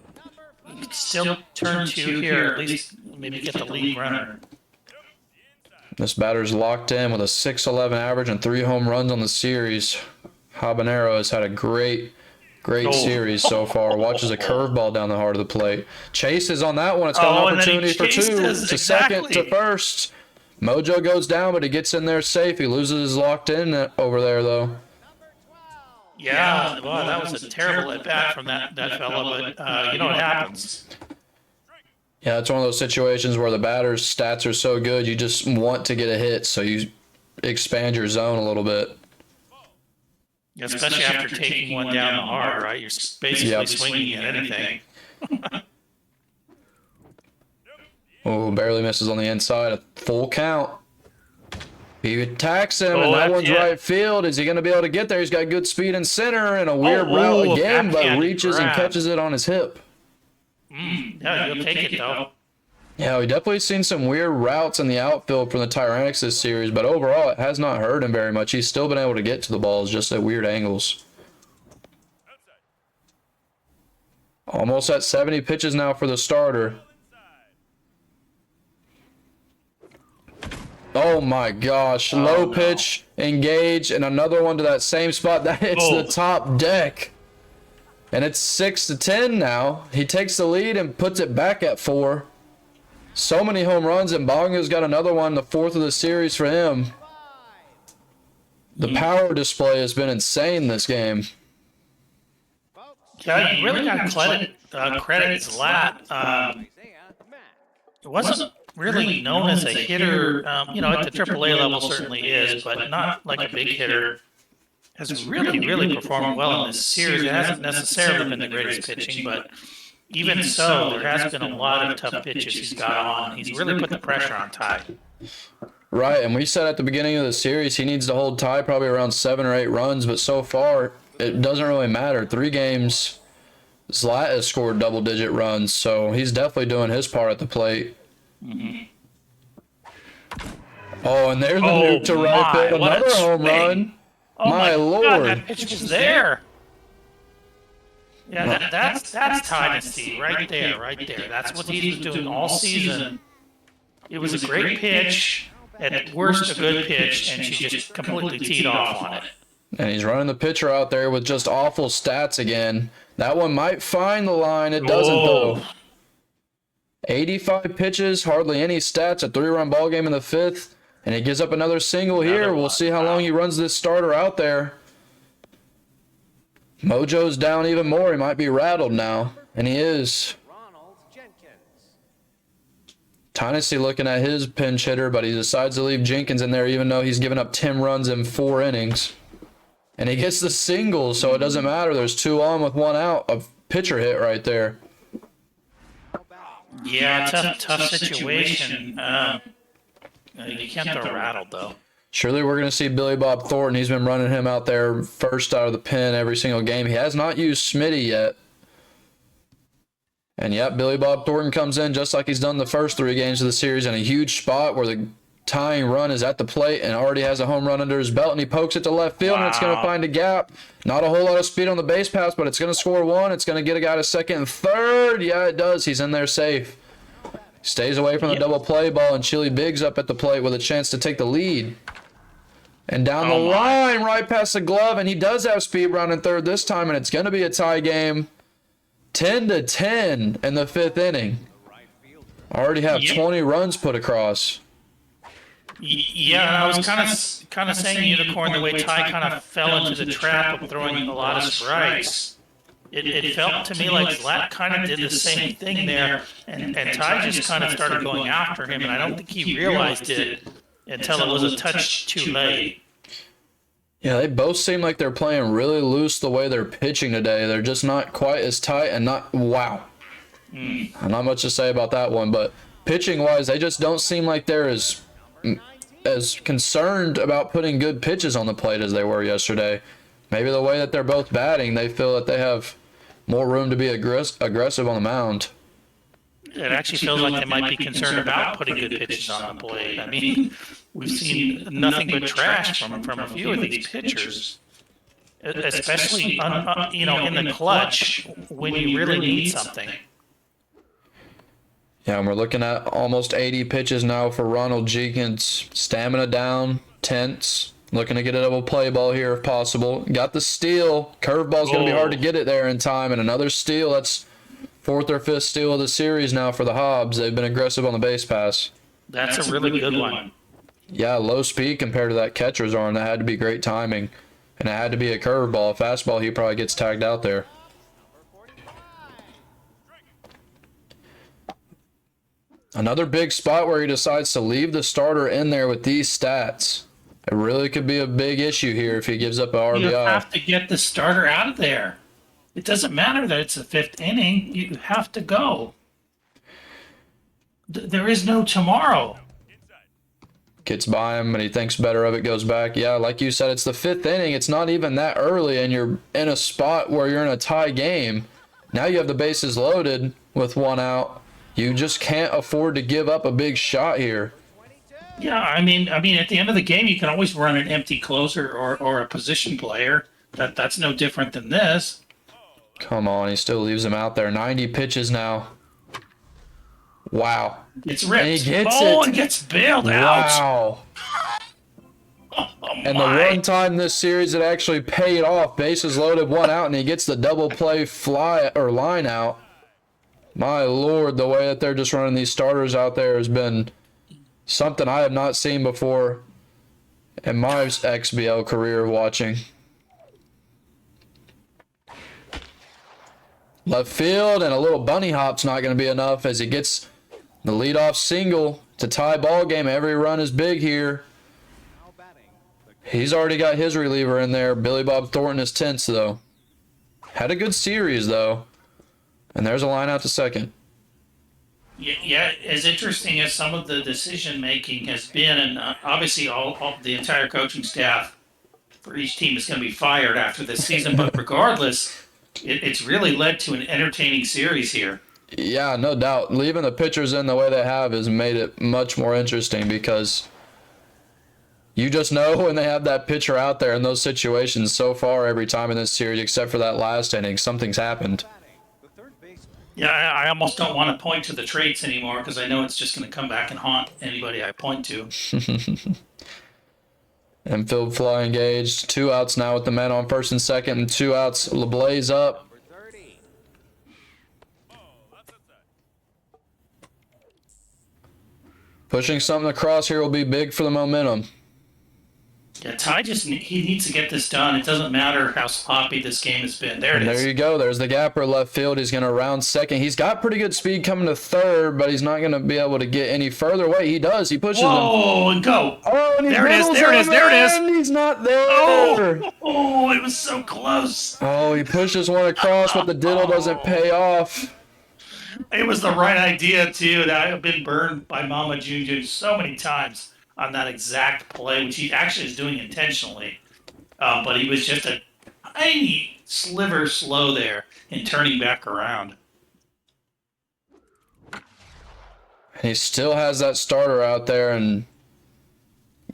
[SPEAKER 1] you can still turn 2 here, at least maybe get the lead runner.
[SPEAKER 8] This batter's locked in with a 6.11 average and 3 home runs on the series. Habanero has had a great series so far. Watches a curveball down the heart of the plate. Chase is on that one. It's got an opportunity for 2 to second to first. Mojo goes down, but he gets in there safe. He loses his locked in over there, though.
[SPEAKER 1] Yeah, well, that was a terrible at-bat from that fella, but you know what happens.
[SPEAKER 8] Yeah, it's one of those situations where the batter's stats are so good, you just want to get a hit, so you expand your zone a little bit.
[SPEAKER 1] Especially after taking one down the hard, right? You're basically swinging at anything.
[SPEAKER 8] Oh, barely misses on the inside. A full count. He attacks him, and that one's right field. Is he going to be able to get there? He's got good speed in center and a weird route again, but reaches and catches it on his hip.
[SPEAKER 1] Yeah, you'll take it, though.
[SPEAKER 8] Yeah, we definitely seen some weird routes in the outfield from the Tyrannics this series, but overall it has not hurt him very much. He's still been able to get to the balls, just at weird angles. Almost at 70 pitches now for the starter. Oh my gosh, low pitch, engage, and another one to that same spot. That hits the top deck. And it's 6-10 now. He takes the lead and puts it back at 4. So many home runs, and Bonga's got another one, the 4th of the series for him. The power display has been insane this game.
[SPEAKER 1] Yeah, you really got to credit Zlat. It wasn't really known as a hitter, at the AAA level certainly is, but not like a big hitter. Has really performed well in this series. It hasn't necessarily been the greatest pitching, but even so, there has been a lot of tough pitches he's got on. He's really put the pressure on Ty.
[SPEAKER 8] Right, and we said at the beginning of the series he needs to hold Ty probably around 7 or 8 runs, but so far it doesn't really matter. 3 games, Zlat has scored double-digit runs, so he's definitely doing his part at the plate.
[SPEAKER 1] Mm-hmm.
[SPEAKER 8] Oh, and there's the move to right field. Another home run.
[SPEAKER 1] Oh
[SPEAKER 8] my Lord.
[SPEAKER 1] God, that pitch was there. Yeah, that's Tynasty right there, right there. That's what he was doing all season. It was a great pitch, at worst a good pitch, and she just completely teed off on it.
[SPEAKER 8] And he's running the pitcher out there with just awful stats again. That one might find the line. It doesn't, though. 85 pitches, hardly any stats, a 3-run ball game in the 5th, and he gives up another single here. We'll see how long he runs this starter out there. Mojo's down even more. He might be rattled now, and he is. Tynasty looking at his pinch hitter, but he decides to leave Jenkins in there even though he's given up 10 runs in 4 innings. And he gets the single, so it doesn't matter. There's 2 on with 1 out. A pitcher hit right there.
[SPEAKER 1] Yeah, tough situation. You can't throw rattled, though.
[SPEAKER 8] Surely we're going to see Billy Bob Thornton. He's been running him out there first out of the pen every single game. He has not used Smitty yet. And yep, Billy Bob Thornton comes in just like he's done the first 3 games of the series in a huge spot where the tying run is at the plate and already has a home run under his belt, and he pokes it to left field, and it's going to find a gap. Not a whole lot of speed on the base pass, but it's going to score 1. It's going to get a guy to second and third. Yeah, it does. He's in there safe. Stays away from the double play ball, and Chili Biggs up at the plate with a chance to take the lead. And down the line, right past the glove, and he does have speed running third this time, and it's going to be a tie game. 10-10 in the 5th inning. Already have 20 runs put across.
[SPEAKER 1] Yeah, I was kind of saying unicorn the way Ty kind of fell into the trap of throwing a lot of strikes. It felt to me like Zlat kind of did the same thing there, and Ty just kind of started going after him, and I don't think he realized it until it was a touch too late.
[SPEAKER 8] Yeah, they both seem like they're playing really loose the way they're pitching today. They're just not quite as tight and not, wow. Not much to say about that one, but pitching-wise, they just don't seem like they're as concerned about putting good pitches on the plate as they were yesterday. Maybe the way that they're both batting, they feel that they have more room to be aggressive on the mound.
[SPEAKER 1] It actually feels like they might be concerned about putting good pitches on the plate. I mean, we've seen nothing but trash from a few of these pitchers, especially in the clutch when you really need something.
[SPEAKER 8] Yeah, and we're looking at almost 80 pitches now for Ronald Jenkins. Stamina down, tense, looking to get a double play ball here if possible. Got the steal. Curveball's going to be hard to get it there in time, and another steal. That's 4th or 5th steal of the series now for the Hobbs. They've been aggressive on the base pass.
[SPEAKER 1] That's a really good one.
[SPEAKER 8] Yeah, low speed compared to that catcher's arm. That had to be great timing. And it had to be a curveball. Fastball, he probably gets tagged out there. Another big spot where he decides to leave the starter in there with these stats. It really could be a big issue here if he gives up an RBI.
[SPEAKER 1] You have to get the starter out of there. It doesn't matter that it's the 5th inning. You have to go. There is no tomorrow.
[SPEAKER 8] Gets by him, and he thinks better of it, goes back. Yeah, like you said, it's the 5th inning. It's not even that early, and you're in a spot where you're in a tie game. Now you have the bases loaded with 1 out. You just can't afford to give up a big shot here.
[SPEAKER 1] Yeah, I mean, at the end of the game, you can always run an empty closer or a position player. That's no different than this.
[SPEAKER 8] Come on, he still leaves him out there. 90 pitches now. Wow.
[SPEAKER 1] It's ripped.
[SPEAKER 8] And he gets
[SPEAKER 1] it.
[SPEAKER 8] it.
[SPEAKER 1] Gets bailed out.
[SPEAKER 8] Wow. And the one time this series it actually paid off. Bases loaded, 1 out, and he gets the double play fly or line out. My Lord, the way that they're just running these starters out there has been something I have not seen before in my XBL career watching. Left field, and a little bunny hop's not going to be enough as he gets the leadoff single to tie ball game. Every run is big here. He's already got his reliever in there. Billy Bob Thornton is tense, though. Had a good series, though. And there's a line out to second.
[SPEAKER 1] Yeah, as interesting as some of the decision-making has been, and obviously all the entire coaching staff for each team is going to be fired after this season, but regardless, it's really led to an entertaining series here.
[SPEAKER 8] Yeah, no doubt. Leaving the pitchers in the way they have has made it much more interesting because You just know when they have that pitcher out there in those situations so far every time in this series, except for that last inning, something's happened.
[SPEAKER 1] Yeah, I almost don't want to point to the traits anymore because I know it's just going to come back and haunt anybody I point to.
[SPEAKER 8] Infield fly engaged. 2 outs now with the men on first and second, and 2 outs. LeBlaze up. Pushing something across here will be big for the momentum.
[SPEAKER 1] Yeah, Ty he needs to get this done. It doesn't matter how sloppy this game has been. There it
[SPEAKER 8] And
[SPEAKER 1] is.
[SPEAKER 8] there you go. There's the gapper left field. He's going to round second. He's got pretty good speed coming to third, but he's not going to be able to get any further. Wait, he does. He pushes him.
[SPEAKER 1] Whoa, and go.
[SPEAKER 8] Oh, and he
[SPEAKER 1] There it is,
[SPEAKER 8] middles
[SPEAKER 1] there it is,
[SPEAKER 8] him,
[SPEAKER 1] there it is.
[SPEAKER 8] and he's not there.
[SPEAKER 1] Oh, it was so close.
[SPEAKER 8] Oh, he pushes one across, but the diddle doesn't pay off.
[SPEAKER 1] It was the right idea, too. That I've been burned by Mama Juju so many times on that exact play, which he actually is doing intentionally. But he was just a tiny sliver slow there in turning back around.
[SPEAKER 8] He still has that starter out there and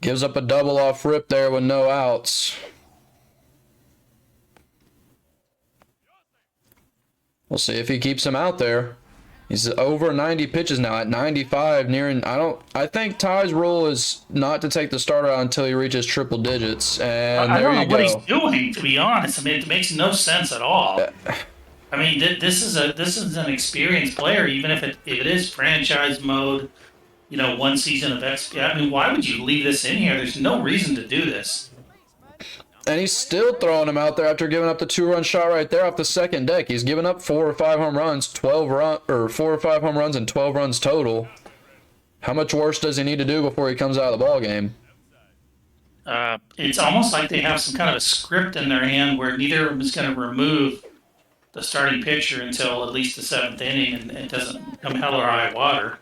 [SPEAKER 8] gives up a double off rip there with no outs. We'll see if he keeps him out there. He's over 90 pitches now at 95, nearing. I think Ty's rule is not to take the starter out until he reaches triple digits. And
[SPEAKER 1] I
[SPEAKER 8] there
[SPEAKER 1] don't
[SPEAKER 8] you
[SPEAKER 1] know what
[SPEAKER 8] go.
[SPEAKER 1] he's doing, to be honest. I mean, it makes no sense at all. I mean, this is an experienced player, even if it is franchise mode. You know, 1 season of XBL. I mean, why would you leave this in here? There's no reason to do this.
[SPEAKER 8] And he's still throwing him out there after giving up the 2-run shot right there off the second deck. He's given up 4 or 5 home runs, 4 or 5 home runs and 12 runs total. How much worse does he need to do before he comes out of the ball game?
[SPEAKER 1] It's almost like they have some kind of a script in their hand where neither of them is going to remove the starting pitcher until at least the 7th inning, and it doesn't come hell or high water.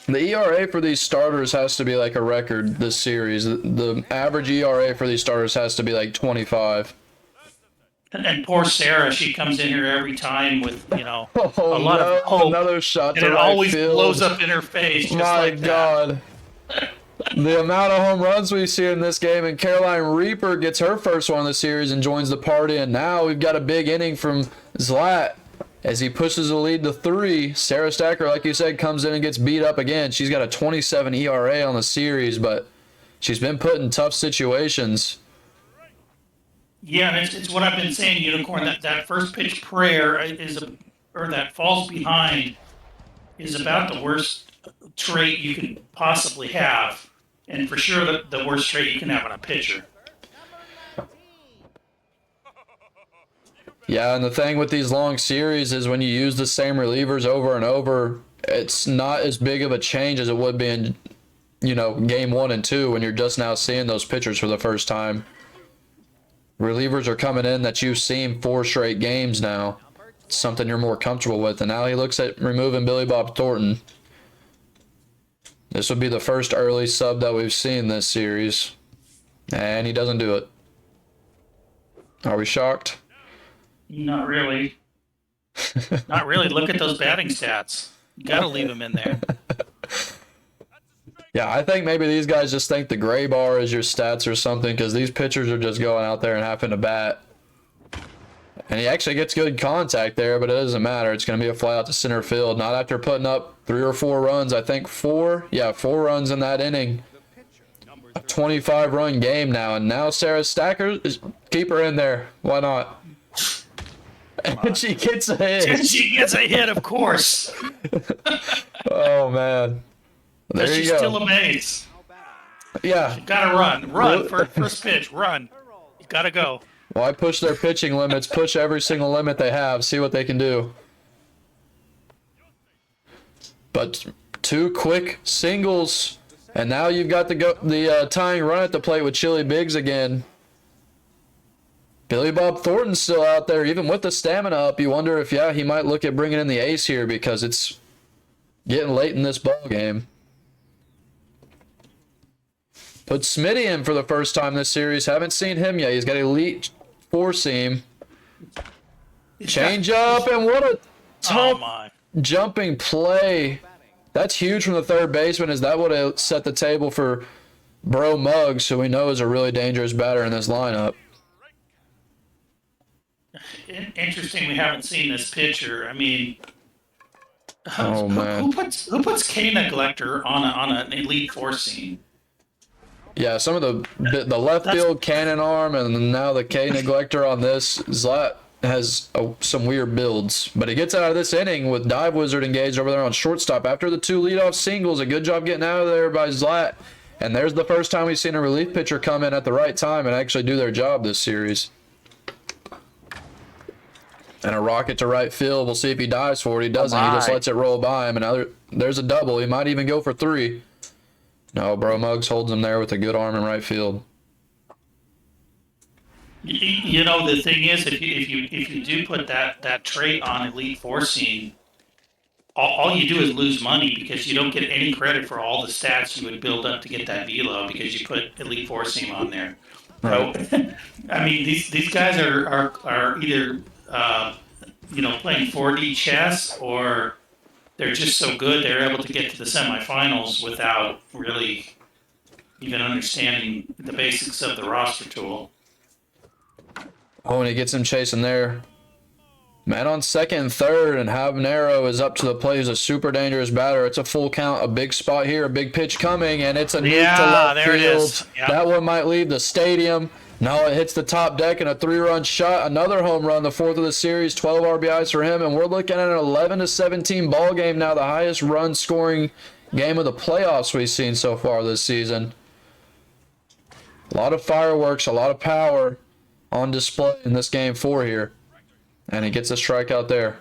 [SPEAKER 8] The ERA for these starters has to be like a record this series. The average ERA for these starters has to be like 25.
[SPEAKER 1] And poor Sarah, she comes in here every time with, a lot
[SPEAKER 8] no,
[SPEAKER 1] of hope.
[SPEAKER 8] another shot
[SPEAKER 1] And
[SPEAKER 8] to
[SPEAKER 1] it
[SPEAKER 8] right
[SPEAKER 1] always
[SPEAKER 8] field.
[SPEAKER 1] blows up in her face just
[SPEAKER 8] My
[SPEAKER 1] like that.
[SPEAKER 8] God. The amount of home runs we see in this game, and Caroline Reaper gets her first one of the series and joins the party, and now we've got a big inning from Zlat. As he pushes the lead to 3, Sarah Stacker, like you said, comes in and gets beat up again. She's got a 27 ERA on the series, but she's been put in tough situations.
[SPEAKER 1] Yeah, and it's what I've been saying, Unicorn. That first pitch prayer or that falls behind is about the worst trait you can possibly have, and for sure the worst trait you can have on a pitcher.
[SPEAKER 8] Yeah, and the thing with these long series is when you use the same relievers over and over, it's not as big of a change as it would be in, game 1 and 2 when you're just now seeing those pitchers for the first time. Relievers are coming in that you've seen 4 straight games now. It's something you're more comfortable with. And now he looks at removing Billy Bob Thornton. This would be the first early sub that we've seen this series. And he doesn't do it. Are we shocked?
[SPEAKER 1] Not really. Not really. Look at those batting stats. You got to leave him in there.
[SPEAKER 8] Yeah, I think maybe these guys just think the gray bar is your stats or something, because these pitchers are just going out there and having to bat. And he actually gets good contact there, but it doesn't matter. It's going to be a fly out to center field. Not after putting up 3 or 4 runs. I think 4 runs in that inning. A 25-run game now. And now Sarah Stacker, keep her in there. Why not? And she gets a hit.
[SPEAKER 1] She gets a hit, of course.
[SPEAKER 8] Oh, man. There you
[SPEAKER 1] She's
[SPEAKER 8] go.
[SPEAKER 1] still amazed.
[SPEAKER 8] Yeah.
[SPEAKER 1] Got to run for first pitch. Run. You got to go.
[SPEAKER 8] Why push their pitching limits? Push every single limit they have. See what they can do. But 2 quick singles, and now you've got the tying run at the plate with Chili Biggs again. Billy Bob Thornton's still out there, even with the stamina up. You wonder if, he might look at bringing in the ace here because it's getting late in this ball game. Put Smitty in for the first time this series. Haven't seen him yet. He's got elite 4-seam. Change up, and what a tough jumping play. That's huge from the third baseman, as that would have set the table for Bro Muggs, who we know is a really dangerous batter in this lineup.
[SPEAKER 1] Interesting, we haven't seen this pitcher. I mean,
[SPEAKER 8] Oh, man.
[SPEAKER 1] who puts K Neglector on an Elite Four scene?
[SPEAKER 8] Yeah, some of the left field cannon arm and now the K neglector on this. Zlat has some weird builds, but he gets out of this inning with Dive Wizard engaged over there on shortstop after the 2 leadoff singles. A good job getting out of there by Zlat. And there's the first time we've seen a relief pitcher come in at the right time and actually do their job this series. And a rocket to right field. We'll see if he dives for it. He doesn't. He just lets it roll by him. And there's a double. He might even go for 3. No, Bro Muggs holds him there with a good arm in right field.
[SPEAKER 1] You know, the thing is, if you do put that trait on Elite Four scene, all you do is lose money because you don't get any credit for all the stats you would build up to get that velo because you put Elite Four scene on there.
[SPEAKER 8] Right.
[SPEAKER 1] So, I mean, these guys are either playing 4D chess, or they're just so good they're able to get to the semifinals without really even understanding the basics of the roster tool.
[SPEAKER 8] Oh, and he gets him chasing there. Man on second and third, and Habanero is up to the plate. He's a super dangerous batter. It's a full count, a big spot here, a big pitch coming, and it's a nuke to left
[SPEAKER 1] there
[SPEAKER 8] field.
[SPEAKER 1] It is. Yep.
[SPEAKER 8] That one might leave the stadium. No, it hits the top deck and a 3-run shot. Another home run, the 4th of the series, 12 RBIs for him, and we're looking at an 11-17 ball game now, the highest run scoring game of the playoffs we've seen so far this season. A lot of fireworks, a lot of power on display in this game 4 here. And he gets a strikeout there.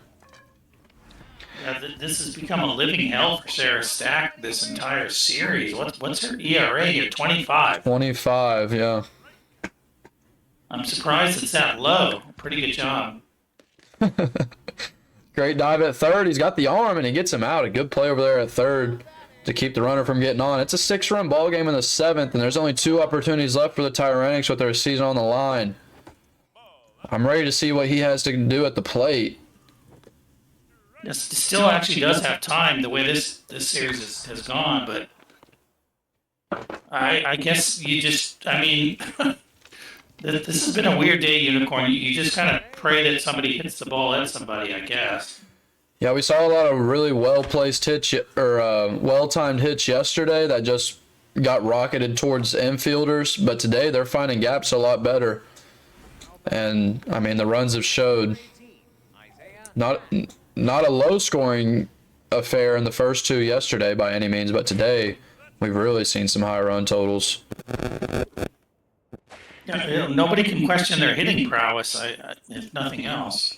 [SPEAKER 1] Yeah, this has become a living hell for Sarah Stack this entire series. What's her ERA here? 25.
[SPEAKER 8] 25, yeah.
[SPEAKER 1] I'm surprised it's that low. Pretty good job.
[SPEAKER 8] Great dive at third. He's got the arm, and he gets him out. A good play over there at third to keep the runner from getting on. It's a 6-run ball game in the 7th, and there's only 2 opportunities left for the Tyranics with their season on the line. I'm ready to see what he has to do at the plate.
[SPEAKER 1] This still actually does have time the way this series has gone, but I guess you just, I mean, this has been a weird day, Unicorn. You just kind of pray that somebody hits the ball at somebody, I guess.
[SPEAKER 8] Yeah, we saw a lot of really well-placed hits or well-timed hits yesterday that just got rocketed towards infielders, but today they're finding gaps a lot better. And, I mean, the runs have showed not a low-scoring affair in the first 2 yesterday by any means, but today we've really seen some high run totals.
[SPEAKER 1] Yeah, nobody can question their hitting prowess, if nothing else.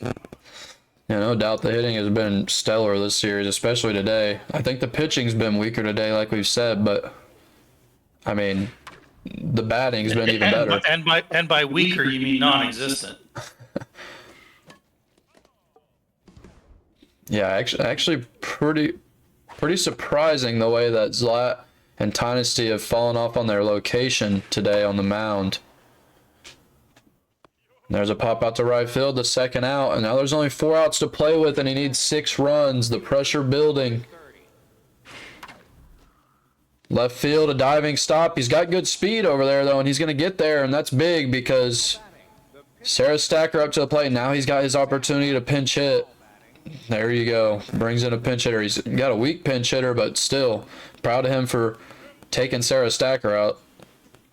[SPEAKER 8] Yeah, no doubt the hitting has been stellar this series, especially today. I think the pitching's been weaker today, like we've said, but, I mean, the batting's been even better.
[SPEAKER 1] And by weaker, you mean non-existent.
[SPEAKER 8] Yeah, actually pretty surprising the way that Zlat and Tynasty have fallen off on their location today on the mound. There's a pop out to right field, the second out, and now there's only 4 outs to play with, and he needs 6 runs. The pressure building. Left field, a diving stop. He's got good speed over there, though, and he's going to get there, and that's big because Sarah Stacker up to the plate. Now he's got his opportunity to pinch hit. There you go. Brings in a pinch hitter. He's got a weak pinch hitter, but still proud of him for taking Sarah Stacker out.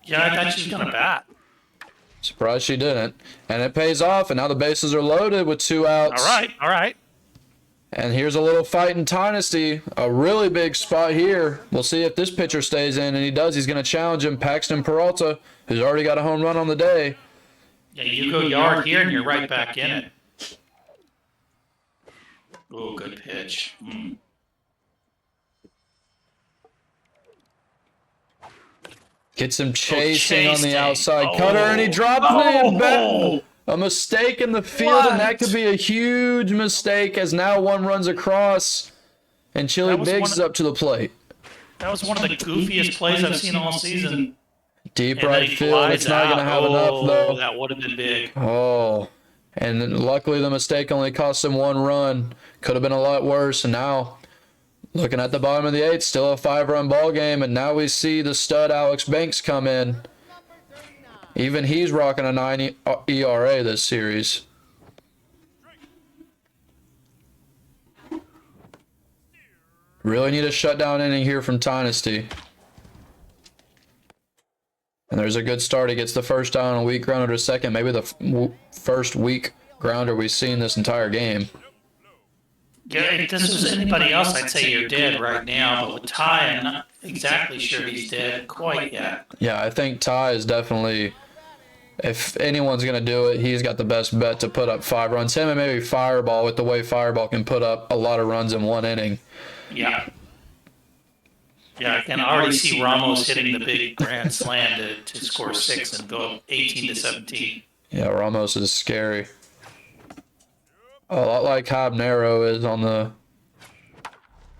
[SPEAKER 1] Yeah, I thought she was going to bat.
[SPEAKER 8] Surprised she didn't. And it pays off, and now the bases are loaded with 2 outs.
[SPEAKER 1] All right.
[SPEAKER 8] And here's a little fight in Tynasty. A really big spot here. We'll see if this pitcher stays in, and he does. He's going to challenge him, Paxton Peralta, who's already got a home run on the day.
[SPEAKER 1] Yeah, you go yard here, and you're right back in it. Oh, good pitch.
[SPEAKER 8] Gets him chasing on the outside cutter, and he drops it. A mistake in the field, and that could be a huge mistake as now one runs across, and Chili Biggs is up to the plate.
[SPEAKER 1] That was one of the goofiest plays I've seen all season.
[SPEAKER 8] Deep right field. It's not going to have enough, though.
[SPEAKER 1] That would have been big.
[SPEAKER 8] Oh, and luckily the mistake only cost him 1 run. Could have been a lot worse, and now Looking at the bottom of the 8th, still a 5-run ball game, and now we see the stud Alex Banks come in. Even he's rocking a 9 ERA this series. Really need a shutdown inning here from Tynasty. And there's a good start. He gets the first down on a weak grounder to second. Maybe the first weak grounder we've seen this entire game.
[SPEAKER 1] Yeah, if this was anybody else, I'd say you're dead right now. But with Ty, I'm not exactly sure he's dead quite yet.
[SPEAKER 8] Yeah, I think Ty is definitely, if anyone's going to do it, he's got the best bet to put up 5 runs. Him and maybe Fireball, with the way Fireball can put up a lot of runs in one inning.
[SPEAKER 1] Yeah. Yeah, I can already see Ramos hitting the big grand slam to score 6 and go 18-17.
[SPEAKER 8] Yeah, Ramos is scary. A lot like Habanero is on the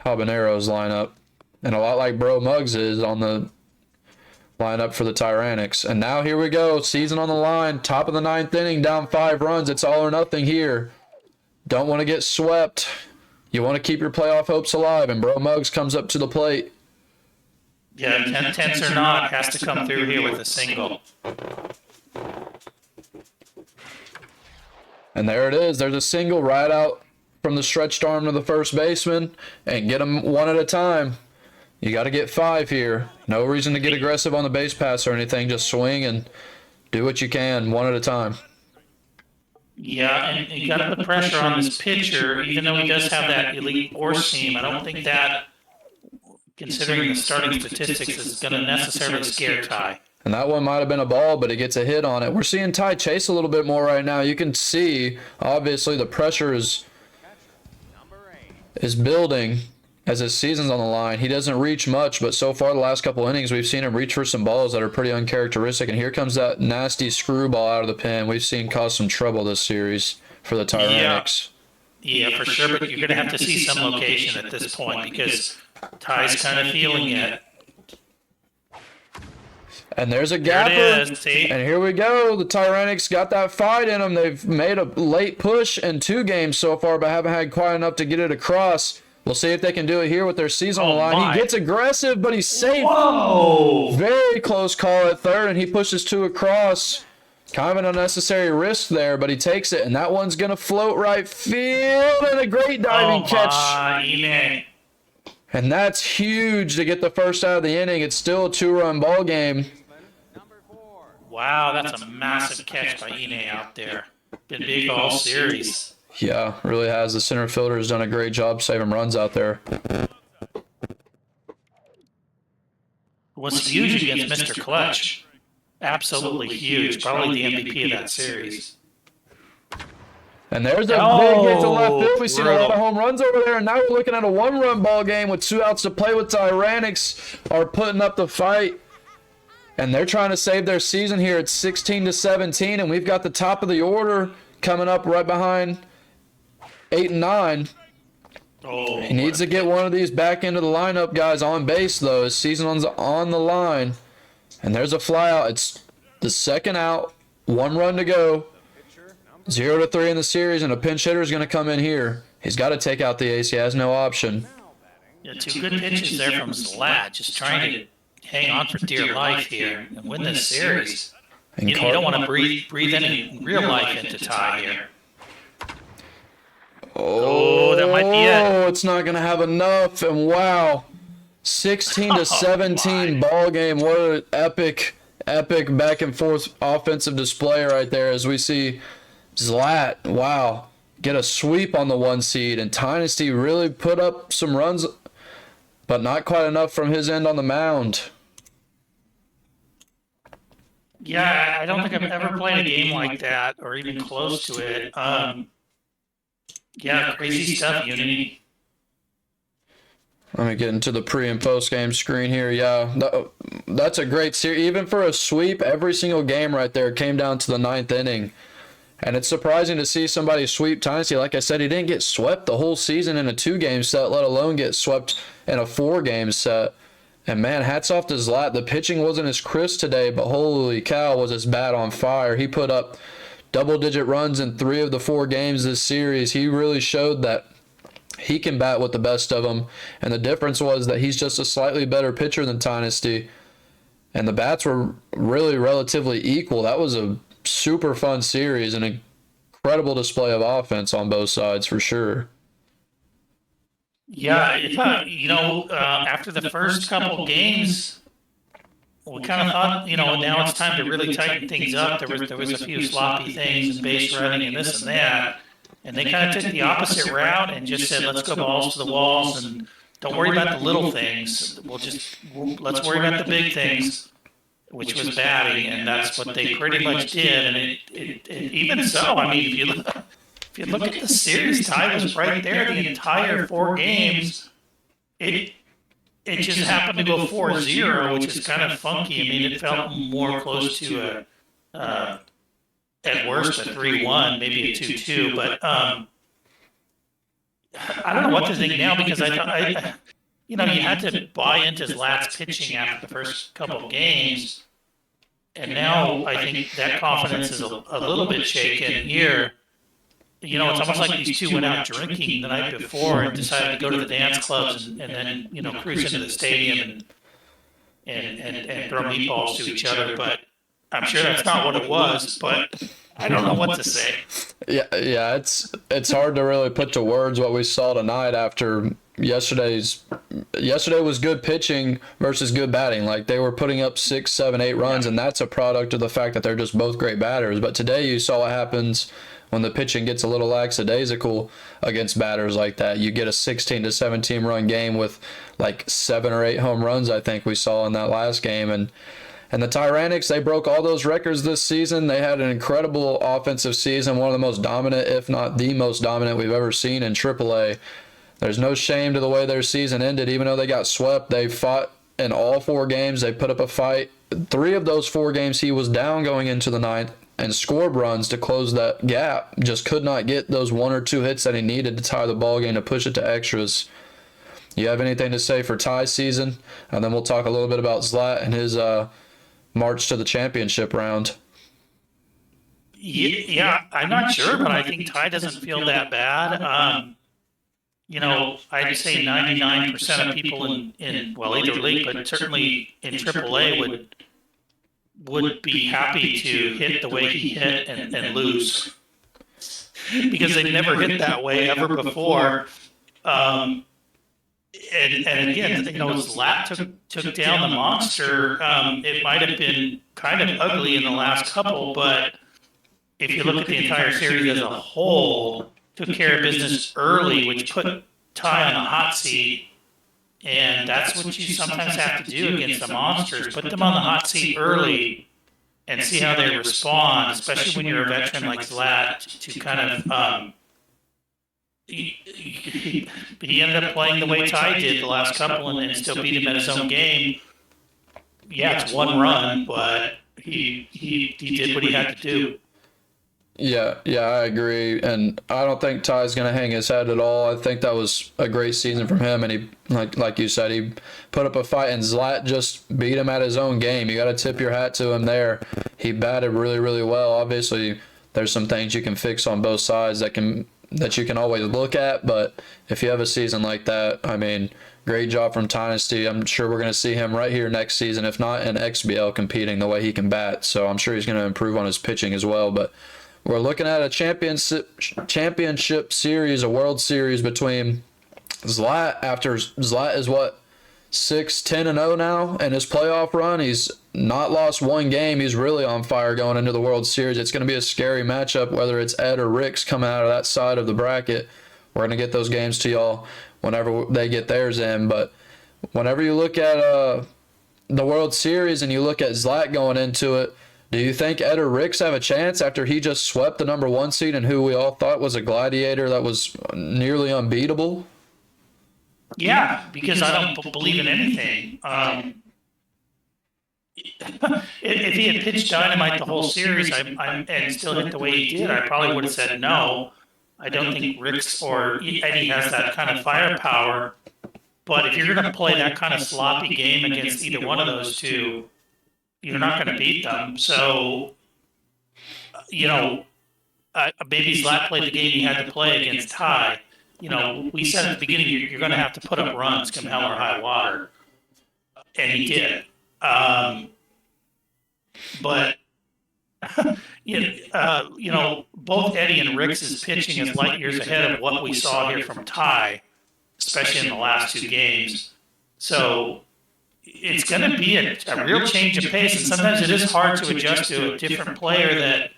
[SPEAKER 8] Habaneros lineup. And a lot like Bro Muggs is on the lineup for the Tyrannics. And now here we go. Season on the line. Top of the 9th inning. Down 5 runs. It's all or nothing here. Don't want to get swept. You want to keep your playoff hopes alive. And Bro Muggs comes up to the plate.
[SPEAKER 1] Yeah, tense or not, has to come through here with a single.
[SPEAKER 8] And there it is. There's a single right out from the stretched arm of the first baseman. And get them one at a time. You got to get 5 here. No reason to get aggressive on the base pass or anything. Just swing and do what you can, one at a time.
[SPEAKER 1] Yeah, and you got to put pressure on this pitcher, even though he does have that elite four seam. I don't think that, considering the starting statistics, is going to necessarily scare Ty.
[SPEAKER 8] And that one might have been a ball, but he gets a hit on it. We're seeing Ty chase a little bit more right now. You can see, obviously, the pressure is building as his season's on the line. He doesn't reach much, but so far the last couple innings, we've seen him reach for some balls that are pretty uncharacteristic. And here comes that nasty screwball out of the pen we've seen cause some trouble this series for the Tyrannics.
[SPEAKER 1] Yeah, for sure, but you're going to have to see some location at this point because Ty's kind of feeling it.
[SPEAKER 8] And there's a gapper.
[SPEAKER 1] There it is, see?
[SPEAKER 8] And here we go. The Tyrannics got that fight in them. They've made a late push in 2 games so far, but haven't had quite enough to get it across. We'll see if they can do it here with their season on the line.
[SPEAKER 1] My.
[SPEAKER 8] He gets aggressive, but he's safe.
[SPEAKER 1] Whoa!
[SPEAKER 8] Very close call at third, and he pushes 2 across. Kind of an unnecessary risk there, but he takes it, and that one's going to float right field, and a great diving catch.
[SPEAKER 1] My.
[SPEAKER 8] And that's huge to get the first out of the inning. It's still a 2-run ball game.
[SPEAKER 1] Wow, that's a massive catch by Ine out there. Been big all series.
[SPEAKER 8] Yeah, really has. The center fielder has done a great job saving runs out there.
[SPEAKER 1] Was huge against Mr. Clutch. Absolutely huge. Probably the MVP of that series.
[SPEAKER 8] And there's a big hit to left field. We've seen a lot of home runs over there, and now we're looking at a 1-run ball game with 2 outs to play with Tyrannics are putting up the fight. And they're trying to save their season here. It's 16-17, and we've got the top of the order coming up right behind 8 and 9.
[SPEAKER 1] Oh,
[SPEAKER 8] He needs to get one of these back into the lineup guys on base, though. His season's on the line. And there's a fly out. It's the second out, 1 run to go. 0-3 in the series, and a pinch hitter is going to come in here. He's got to take out the ace. He has no option.
[SPEAKER 1] Yeah, 2 good pitches there from Zlat, just trying to hang on for dear life here and win this series.
[SPEAKER 8] And
[SPEAKER 1] You don't want to breathe any real life into Ty here.
[SPEAKER 8] Oh,
[SPEAKER 1] that might be it.
[SPEAKER 8] It's not going to have enough. And wow, 16-17 ball game. What an epic back and forth offensive display right there as we see Zlat, wow, get a sweep on the 1 seed. And Tynasty really put up some runs, but not quite enough from his end on the mound.
[SPEAKER 1] Yeah, I don't think I've ever played a game like that or even close to it. Yeah, crazy stuff, Unity.
[SPEAKER 8] Let me get into the pre and post game screen here. Yeah, that's a great series. Even for a sweep, every single game right there came down to the 9th inning. And it's surprising to see somebody sweep Tynasty. Like I said, he didn't get swept the whole season in a 2-game set, let alone get swept in a 4-game set. And man, hats off to Zlat. The pitching wasn't as crisp today, but holy cow, was his bat on fire. He put up double-digit runs in 3 of the 4 games this series. He really showed that he can bat with the best of them. And the difference was that he's just a slightly better pitcher than Tynasty. And the bats were really relatively equal. That was a super fun series, an incredible display of offense on both sides for sure.
[SPEAKER 1] Yeah, after the first couple games, we kind of thought, now it's time to really tighten things up. There was a few sloppy things, and base running, and this and that, and they kind of took the opposite route and just said, let's go balls to the walls and don't worry about the little things. Let's worry about the big things, which was batting, and that's what they pretty much did. And it even so, I mean, if you look at the series, Ty was right there the entire 4 games. It just happened to go 4-0, which is kind of funky. I mean, it felt more close to at worst a 3-1, maybe a 2-2. But I don't know what to think now, because I thought, you had to buy into Zlat's pitching after the first couple of games, and now I think that confidence is a little bit shaken here. It's almost like these two went out drinking the night before and decided to go to the dance clubs and then, cruise into the stadium and throw meatballs to each other. But I'm sure that's not what it was, but I don't know what to say.
[SPEAKER 8] Yeah, it's hard to really put to words what we saw tonight after yesterday was good pitching versus good batting. Like, they were putting up 6, 7, 8 runs, and that's a product of the fact that they're just both great batters. But today you saw what happens when the pitching gets a little lackadaisical against batters like that. You get a 16 to 17 run game with like 7 or 8 home runs, I think we saw in that last game. And the Tyrannics, they broke all those records this season. They had an incredible offensive season, one of the most dominant, if not the most dominant we've ever seen in AAA. There's no shame to the way their season ended. Even though they got swept, they fought in all 4 games. They put up a fight. 3 of those 4 games he was down going into the 9th and scored runs to close that gap. Just could not get those 1 or 2 hits that he needed to tie the ball game to push it to extras. You have anything to say for Ty's season? And then we'll talk a little bit about Zlat and his march to the championship round.
[SPEAKER 1] Yeah, I'm not sure, but I think Ty doesn't feel that bad. I'd say 99% of people in either league, but certainly in AAA would be happy to hit the way he hit and lose, because they've never hit that way ever before. And again, Zlat took down the monster. It might have been kind of ugly in the last couple, but if you look at the entire series as a whole, took care of business early, which put Ty on the hot seat. And that's what you sometimes have to do against the monsters. Put them on the hot seat early and see how they respond, especially when you're a veteran like Zlat, to kind of he ended up playing the way Ty did the last couple and still beat him at his own game. Yeah, it's 1 run, but he did what he had to do.
[SPEAKER 8] Yeah, I agree, and I don't think Ty's going to hang his head at all. I think that was a great season from him, and he, like you said, he put up a fight, and Zlat just beat him at his own game. You got to tip your hat to him there. He batted really, really well. Obviously, there's some things you can fix on both sides that you can always look at, but if you have a season like that, I mean, great job from Tynasty. I'm sure we're going to see him right here next season, if not in XBL, competing the way he can bat. So I'm sure he's going to improve on his pitching as well, but we're looking at a championship series, a World Series between Zlat. After Zlat is 6-10-0 now in his playoff run. He's not lost 1 game. He's really on fire going into the World Series. It's going to be a scary matchup, whether it's Ed or Rick's coming out of that side of the bracket. We're going to get those games to y'all whenever they get theirs in. But whenever you look at the World Series and you look at Zlat going into it, do you think Ed or Rick's have a chance after he just swept the number 1 seed and who we all thought was a gladiator that was nearly unbeatable?
[SPEAKER 1] Yeah, because I don't believe in anything. If he had pitched dynamite the whole series and still hit the way he did, I probably would have said no. I don't think Rick's or Eddie has that kind of firepower. But if you're going to play that kind of sloppy game against either one of those two, you're not going to beat them. So, maybe Zlat played the game he had to play against Ty. we said at the beginning, you're going to have to put up runs come hell or high water. And he did. But, both Eddie and Rick's pitching is light years ahead of what we saw here from Ty, especially in the last two games. So it's going to be a real change of pace. And sometimes it is hard to adjust to a different player that,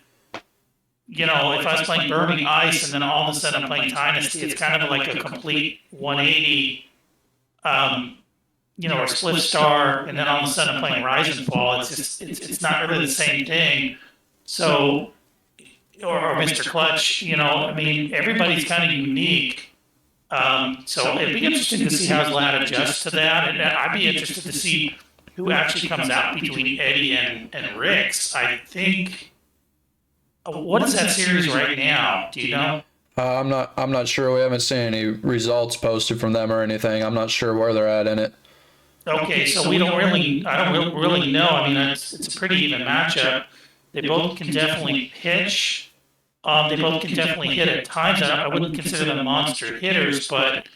[SPEAKER 1] if I was playing Burning Ice and then all of a sudden I'm playing Tynasty, it's kind of like a complete 180, or Split Star, and then all of a sudden I'm playing Rise and Fall. It's just, it's not really the same thing. So, or Mr. Clutch, everybody's kind of unique. So it'd be interesting to see how Zlat adjusts to that, and I'd be interested to see who actually comes out between Eddie and Rick's. I think. What is that series right now? Do you know?
[SPEAKER 8] I'm not sure. We haven't seen any results posted from them or anything. I'm not sure where they're at in it.
[SPEAKER 1] Okay, so I don't really know. I mean, it's a pretty even matchup. They both can definitely pitch. They both can definitely hit at times. I wouldn't consider them monster hitters, but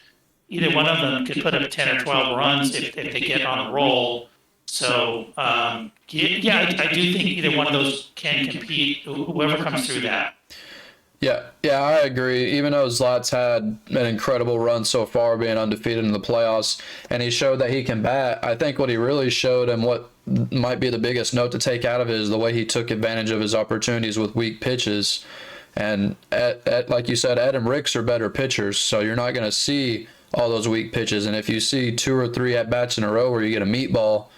[SPEAKER 1] either one of them could put up 10 or 12 runs if they get on a roll. So, I do think either one of those can compete, whoever comes through that.
[SPEAKER 8] Yeah, I agree. Even though Zlat's had an incredible run so far, being undefeated in the playoffs, and he showed that he can bat, I think what he really showed and what might be the biggest note to take out of it is the way he took advantage of his opportunities with weak pitches. And like you said, Ed and Ricks are better pitchers, so you're not going to see all those weak pitches. And if you see 2 or 3 at-bats in a row where you get a meatball,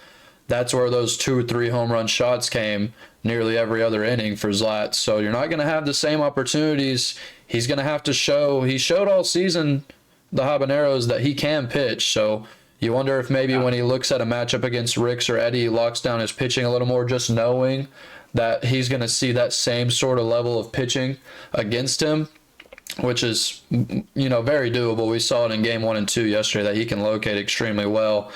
[SPEAKER 8] that's where those 2 or 3 home run shots came nearly every other inning for Zlat. So you're not going to have the same opportunities. He's going to have to show. He showed all season, the Habaneros, that he can pitch. So you wonder if maybe when he looks at a matchup against Ricks or Eddie, he locks down his pitching a little more, just knowing that he's going to see that same sort of level of pitching against him, which is, very doable. We saw it in game 1 and 2 yesterday that he can locate extremely well.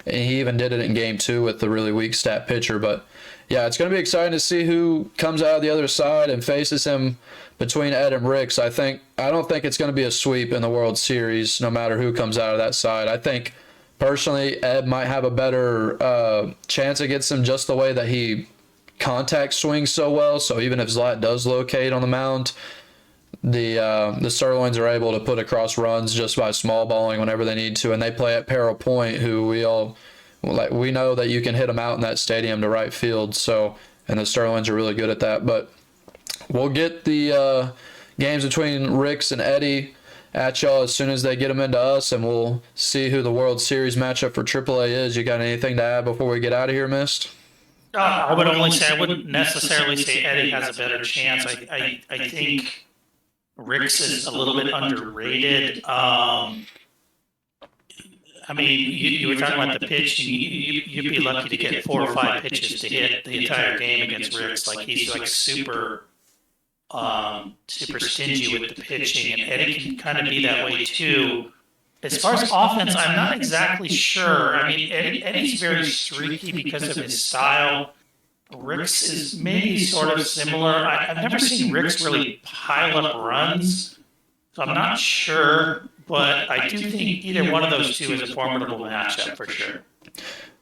[SPEAKER 8] And he even did it in game 2 with the really weak stat pitcher. But yeah, it's going to be exciting to see who comes out of the other side and faces him between Ed and Ricks. I don't think it's going to be a sweep in the World Series, no matter who comes out of that side. I think personally, Ed might have a better chance against him just the way that he contact swings so well. So even if Zlat does locate on the mound, the Sirloins are able to put across runs just by small balling whenever they need to, and they play at Peril Point, who we know that you can hit them out in that stadium to right field. So, and the Sirloins are really good at that. But we'll get the games between Ricks and Eddie at y'all as soon as they get them into us, and we'll see who the World Series matchup for AAA is. You got anything to add before we get out of here, Mist?
[SPEAKER 1] I wouldn't necessarily say Eddie has a better chance. I think Ricks is a little bit underrated. You were talking about the pitch. You'd be lucky to get 4 or 5 pitches to hit the entire game against Ricks. Like he's like super stingy with the pitching, and Eddie can kind of be that way too. As far as offense, I'm not exactly sure. I mean, Eddie's very streaky because of his style. Ricks is maybe sort of similar. I've never seen Ricks really pile up runs, so I'm not sure. But I do think either one of those two is a formidable matchup for sure.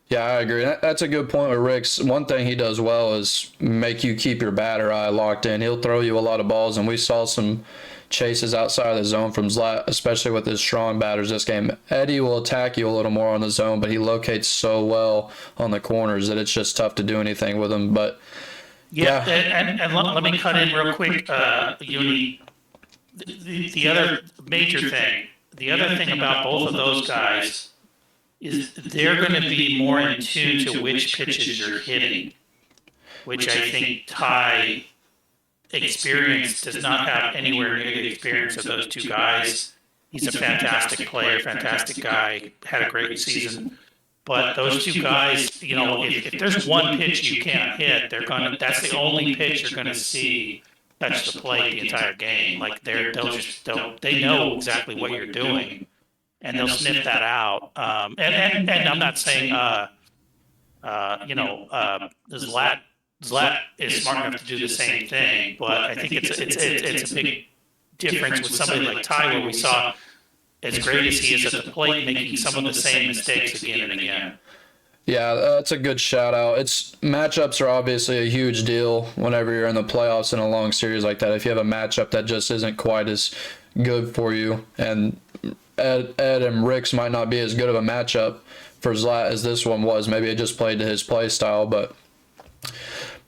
[SPEAKER 8] Yeah, I agree. That's a good point with Ricks. One thing he does well is make you keep your batter eye locked in. He'll throw you a lot of balls, and we saw some chases outside of the zone from Zlat, especially with his strong batters this game. Eddie will attack you a little more on the zone, but he locates so well on the corners that it's just tough to do anything with him. But
[SPEAKER 1] yeah. And let me cut in real quick, Uni. The other major thing, about both of those guys is they're going to be more in tune to which pitches you're hitting, which I think Ty experience does not have anywhere near the experience of those two guys. He's a fantastic player, fantastic guy, had a great season. But those two guys, if there's one pitch you can't hit, that's the only pitch you're gonna see touch the plate the entire game. Like they know exactly what you're doing, and they'll sniff that out. And I'm not saying Zlat is smart enough to do the same thing, but I think it's a big difference with somebody like Ty, where we saw as great as he is at the plate, making some of the same mistakes again and again.
[SPEAKER 8] Yeah, that's a good shout out. Matchups are obviously a huge deal whenever you're in the playoffs in a long series like that. If you have a matchup that just isn't quite as good for you, and Ed and Rick's might not be as good of a matchup for Zlat as this one was. Maybe it just played to his play style, but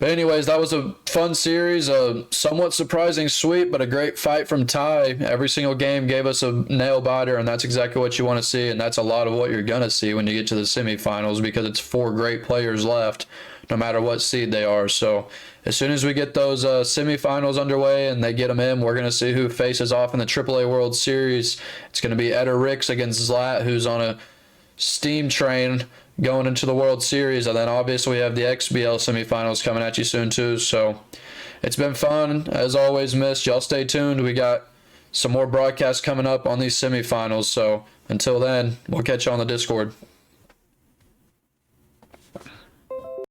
[SPEAKER 8] anyways, that was a fun series, a somewhat surprising sweep, but a great fight from Ty. Every single game gave us a nail biter, and that's exactly what you want to see, and that's a lot of what you're going to see when you get to the semifinals, because it's 4 great players left, no matter what seed they are. So as soon as we get those semifinals underway and they get them in, we're going to see who faces off in the AAA World Series. It's going to be Ed or Ricks against Zlat, who's on a steam train going into the World Series, and then obviously we have the XBL semifinals coming at you soon too. So it's been fun as always. Missed y'all. Stay tuned. We got some more broadcasts coming up on these semifinals. So until then, we'll catch you on the Discord.